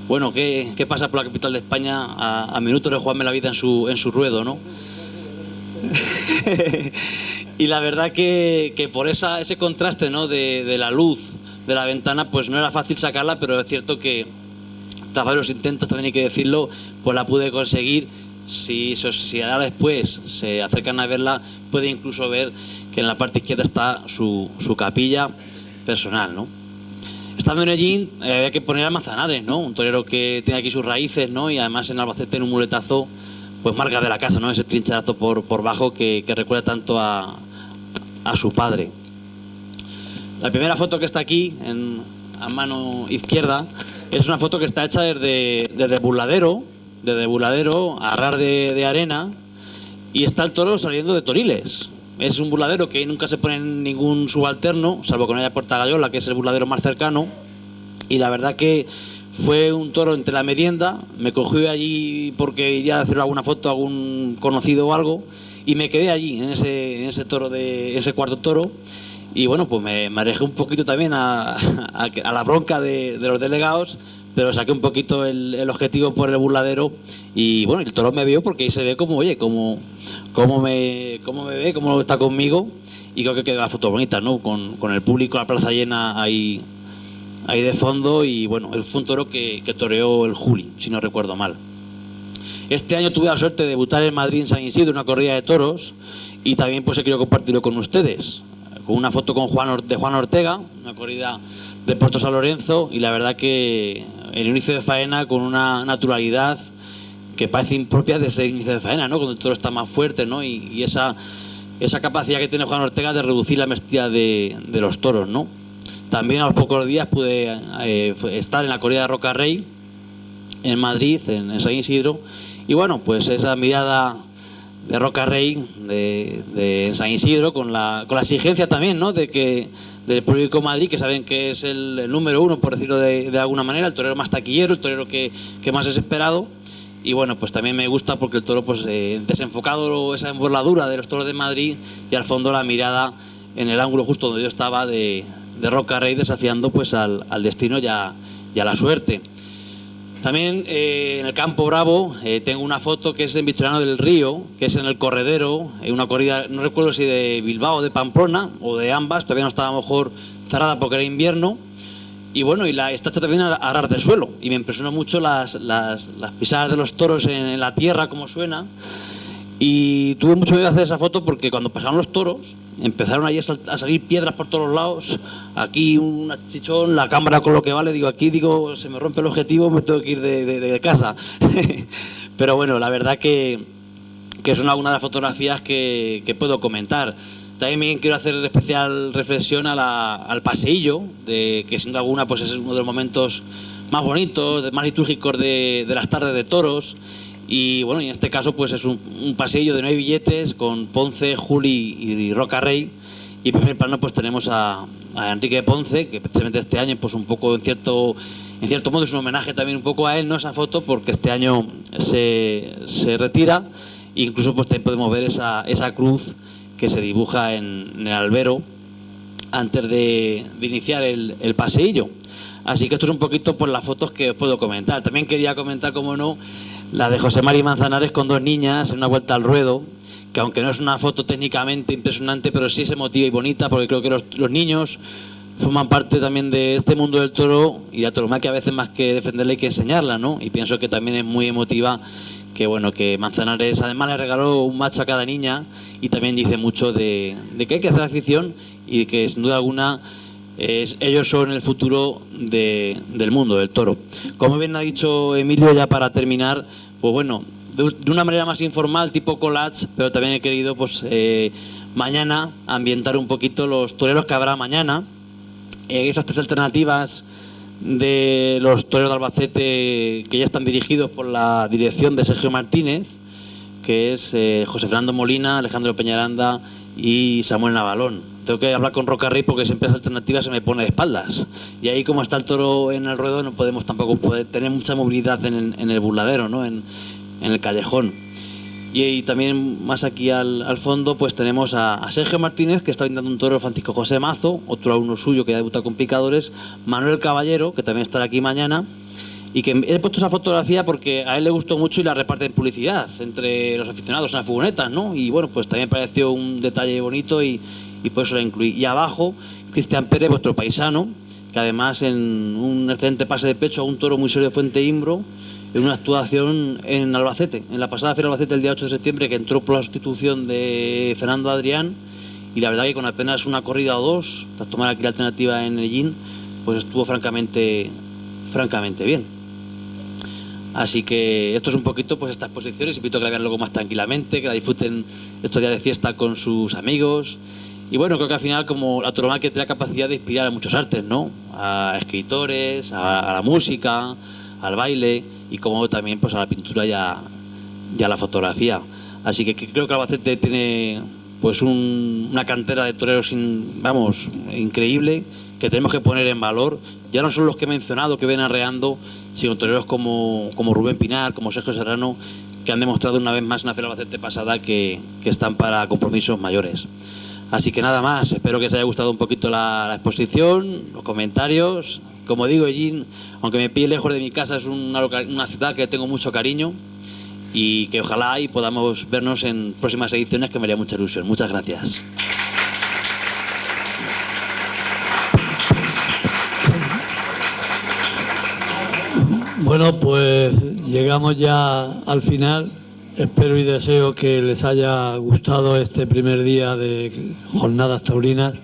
bueno, ¿qué pasa por la capital de España a minutos de jugarme la vida en su ruedo, ¿no? Y la verdad que por ese contraste, ¿no? de la luz de la ventana, pues no era fácil sacarla, pero es cierto que tras varios intentos, también hay que decirlo, pues la pude conseguir. Si ahora después se acercan a verla, puede incluso ver que en la parte izquierda está su capilla personal, ¿no? Estando en Ellín, había que poner a Manzanares, ¿no? Un torero que tiene aquí sus raíces, ¿no? Y además en Albacete, en un muletazo, pues marcas de la casa, ¿no? Ese trincherazo por bajo que recuerda tanto a su padre. La primera foto que está aquí, a mano izquierda, es una foto que está hecha desde burladero, a ras de arena, y está el toro saliendo de toriles. Es un burladero que nunca se pone ningún subalterno, salvo que no haya Puerta Gallola, que es el burladero más cercano, y la verdad que fue un toro entre la merienda. Me cogió allí porque iría a hacer alguna foto a algún conocido o algo, y me quedé allí, en ese cuarto toro. Y bueno, pues me alejé un poquito también a la bronca de los delegados, pero saqué un poquito el objetivo por el burladero. Y bueno, el toro me vio porque ahí se ve como, oye, cómo me ve, cómo está conmigo. Y creo que queda la foto bonita, ¿no? Con el público, la plaza llena ahí de fondo. Y bueno, fue un toro que toreó el Juli, si no recuerdo mal. Este año tuve la suerte de debutar en Madrid, en San Isidro, una corrida de toros, y también pues he querido compartirlo con ustedes, con una foto de Juan Ortega, una corrida de Puerto San Lorenzo, y la verdad que el inicio de faena con una naturalidad que parece impropia de ese inicio de faena, ¿no? Cuando el toro está más fuerte, ¿no? Y esa capacidad que tiene Juan Ortega de reducir la embestida de los toros, ¿no? También a los pocos días pude estar en la corrida de Roca Rey en Madrid, en San Isidro, y bueno, pues esa mirada de Roca Rey de San Isidro con la exigencia también, ¿no? Del público de Madrid, que saben que es el número uno, por decirlo de alguna manera, el torero más taquillero, el torero que más es esperado. Y bueno, pues también me gusta porque el toro, pues desenfocado esa embordadura de los toros de Madrid, y al fondo la mirada en el ángulo justo donde yo estaba de Roca Rey, desafiando pues al destino y a la suerte. También en el Campo Bravo tengo una foto que es en Victoriano del Río, que es en el Corredero, una corrida, no recuerdo si de Bilbao o de Pamplona, o de ambas, todavía no estaba a lo mejor cerrada porque era invierno. Y bueno, está hecha también a ras de suelo, y me impresionó mucho las pisadas de los toros en la tierra, cómo suena. Y tuve mucho miedo de hacer esa foto porque cuando pasaron los toros empezaron allí a salir piedras por todos los lados. Aquí un chichón, la cámara con lo que vale, digo, se me rompe el objetivo, me tengo que ir de casa. Pero bueno, la verdad que es una de las fotografías que puedo comentar. También quiero hacer especial reflexión al paseillo, que sin duda alguna pues es uno de los momentos más bonitos, más litúrgicos de las tardes de toros. Y bueno, en este caso pues es un paseillo de 9 billetes con Ponce, Juli y Roca Rey. Y en primer plano pues tenemos a Enrique Ponce, que precisamente este año pues un poco en cierto modo es un homenaje también un poco a él, ¿no? Esa foto, porque este año se retira. Incluso pues también podemos ver esa cruz que se dibuja en el albero antes de iniciar el paseillo. Así que esto es un poquito por las fotos que os puedo comentar. También quería comentar, como no, la de José Mari Manzanares con 2 niñas en una vuelta al ruedo, que aunque no es una foto técnicamente impresionante, pero sí es emotiva y bonita, porque creo que los niños forman parte también de este mundo del toro y la tauromaquia, a veces más que defenderla hay que enseñarla, ¿no? Y pienso que también es muy emotiva, que bueno, que Manzanares además le regaló un macho a cada niña, y también dice mucho de que hay que hacer afición, y que sin duda alguna ellos son el futuro del mundo del toro. Como bien ha dicho Emilio, ya para terminar, pues bueno, de una manera más informal, tipo collage, pero también he querido pues mañana ambientar un poquito los toreros que habrá mañana. Esas 3 alternativas de los toreros de Albacete, que ya están dirigidos por la dirección de Sergio Martínez, que es José Fernando Molina, Alejandro Peñaranda y Samuel Navalón. Tengo que hablar con Roca Rey porque siempre esa alternativa se me pone de espaldas. Y ahí, como está el toro en el ruedo, no podemos tampoco tener mucha movilidad en el burladero, ¿no? En el callejón. Y también más aquí al fondo pues tenemos a Sergio Martínez, que está brindando un toro, Francisco José Mazo, otro alumno suyo que ya debuta con picadores, Manuel Caballero, que también estará aquí mañana. Y que he puesto esa fotografía porque a él le gustó mucho y la reparte en publicidad entre los aficionados en las furgonetas, ¿no? Y bueno, pues también pareció un detalle bonito y por eso la incluí. Y abajo, Cristian Pérez, vuestro paisano, que además en un excelente pase de pecho a un toro muy serio de Fuente Imbro, en una actuación en Albacete, en la pasada Feria de Albacete el día 8 de septiembre, que entró por la sustitución de Fernando Adrián, y la verdad que con apenas una corrida o 2, tras tomar aquí la alternativa en Ellín, pues estuvo francamente bien. Así que esto es un poquito pues estas exposiciones. Invito a que la vean luego más tranquilamente, que la disfruten estos días de fiesta con sus amigos. Y bueno, creo que al final como la tauromaquia tiene la capacidad de inspirar a muchos artes, ¿no? A escritores, a la música, al baile y como también pues a la pintura y a la fotografía. Así que creo que Albacete tiene pues una cantera de toreros increíble, que tenemos que poner en valor. Ya no son los que he mencionado que ven arreando, sino toreros como Rubén Pinar, como Sergio Serrano, que han demostrado una vez más en la Feria Albacete pasada que están para compromisos mayores. Así que nada más, espero que os haya gustado un poquito la exposición, los comentarios. Como digo, Ellín, aunque me pille lejos de mi casa, es una ciudad que tengo mucho cariño y que ojalá ahí podamos vernos en próximas ediciones, que me haría mucha ilusión. Muchas gracias. Bueno, pues llegamos ya al final. Espero y deseo que les haya gustado este primer día de jornadas taurinas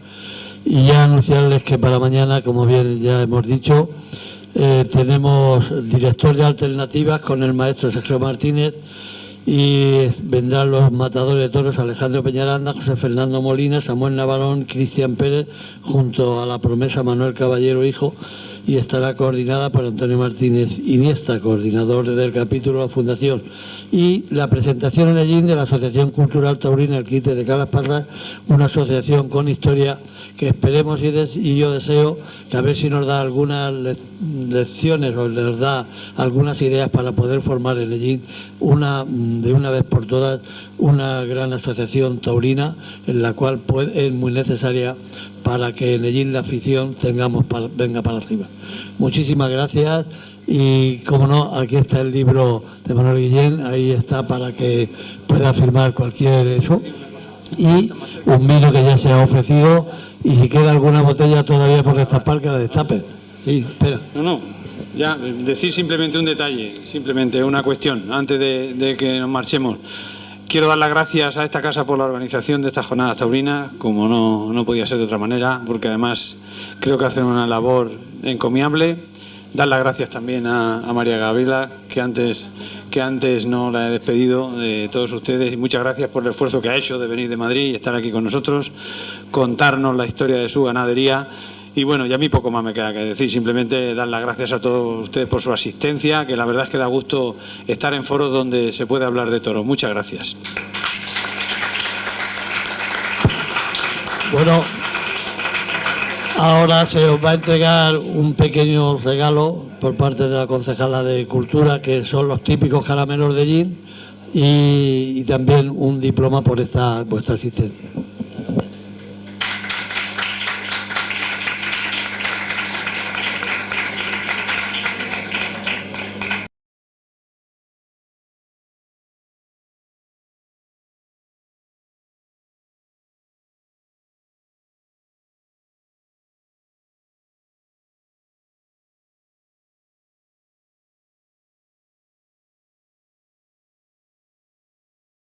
y ya anunciarles que para mañana, como bien ya hemos dicho, tenemos director de alternativas con el maestro Sergio Martínez y vendrán los matadores de toros Alejandro Peñaranda, José Fernando Molina, Samuel Navarón, Cristian Pérez, junto a la promesa Manuel Caballero hijo, y estará coordinada por Antonio Martínez Iniesta, coordinador del capítulo de la Fundación. Y la presentación en Ellín de la Asociación Cultural Taurina El Quite de Calasparras, una asociación con historia que esperemos y yo deseo que a ver si nos da algunas lecciones o nos da algunas ideas para poder formar en Ellín de una vez por todas una gran asociación taurina, en la cual es muy necesaria para que en Ellín la afición venga para arriba. Muchísimas gracias y, como no, aquí está el libro de Manuel Guillén, ahí está para que pueda firmar cualquier eso, y un vino que ya se ha ofrecido, y si queda alguna botella todavía por destapar, que la destapen. Sí, espera. No, ya, decir simplemente un detalle, simplemente una cuestión, antes de que nos marchemos. Quiero dar las gracias a esta casa por la organización de estas jornadas taurinas, como no podía ser de otra manera, porque además creo que hacen una labor encomiable. Dar las gracias también a María Gabriela, que antes no la he despedido, de todos ustedes, y muchas gracias por el esfuerzo que ha hecho de venir de Madrid y estar aquí con nosotros, contarnos la historia de su ganadería. Y bueno, ya a mí poco más me queda que decir, simplemente dar las gracias a todos ustedes por su asistencia, que la verdad es que da gusto estar en foros donde se puede hablar de toros. Muchas gracias. Bueno, ahora se os va a entregar un pequeño regalo por parte de la concejala de Cultura, que son los típicos caramelos de Ellín, y también un diploma por vuestra asistencia.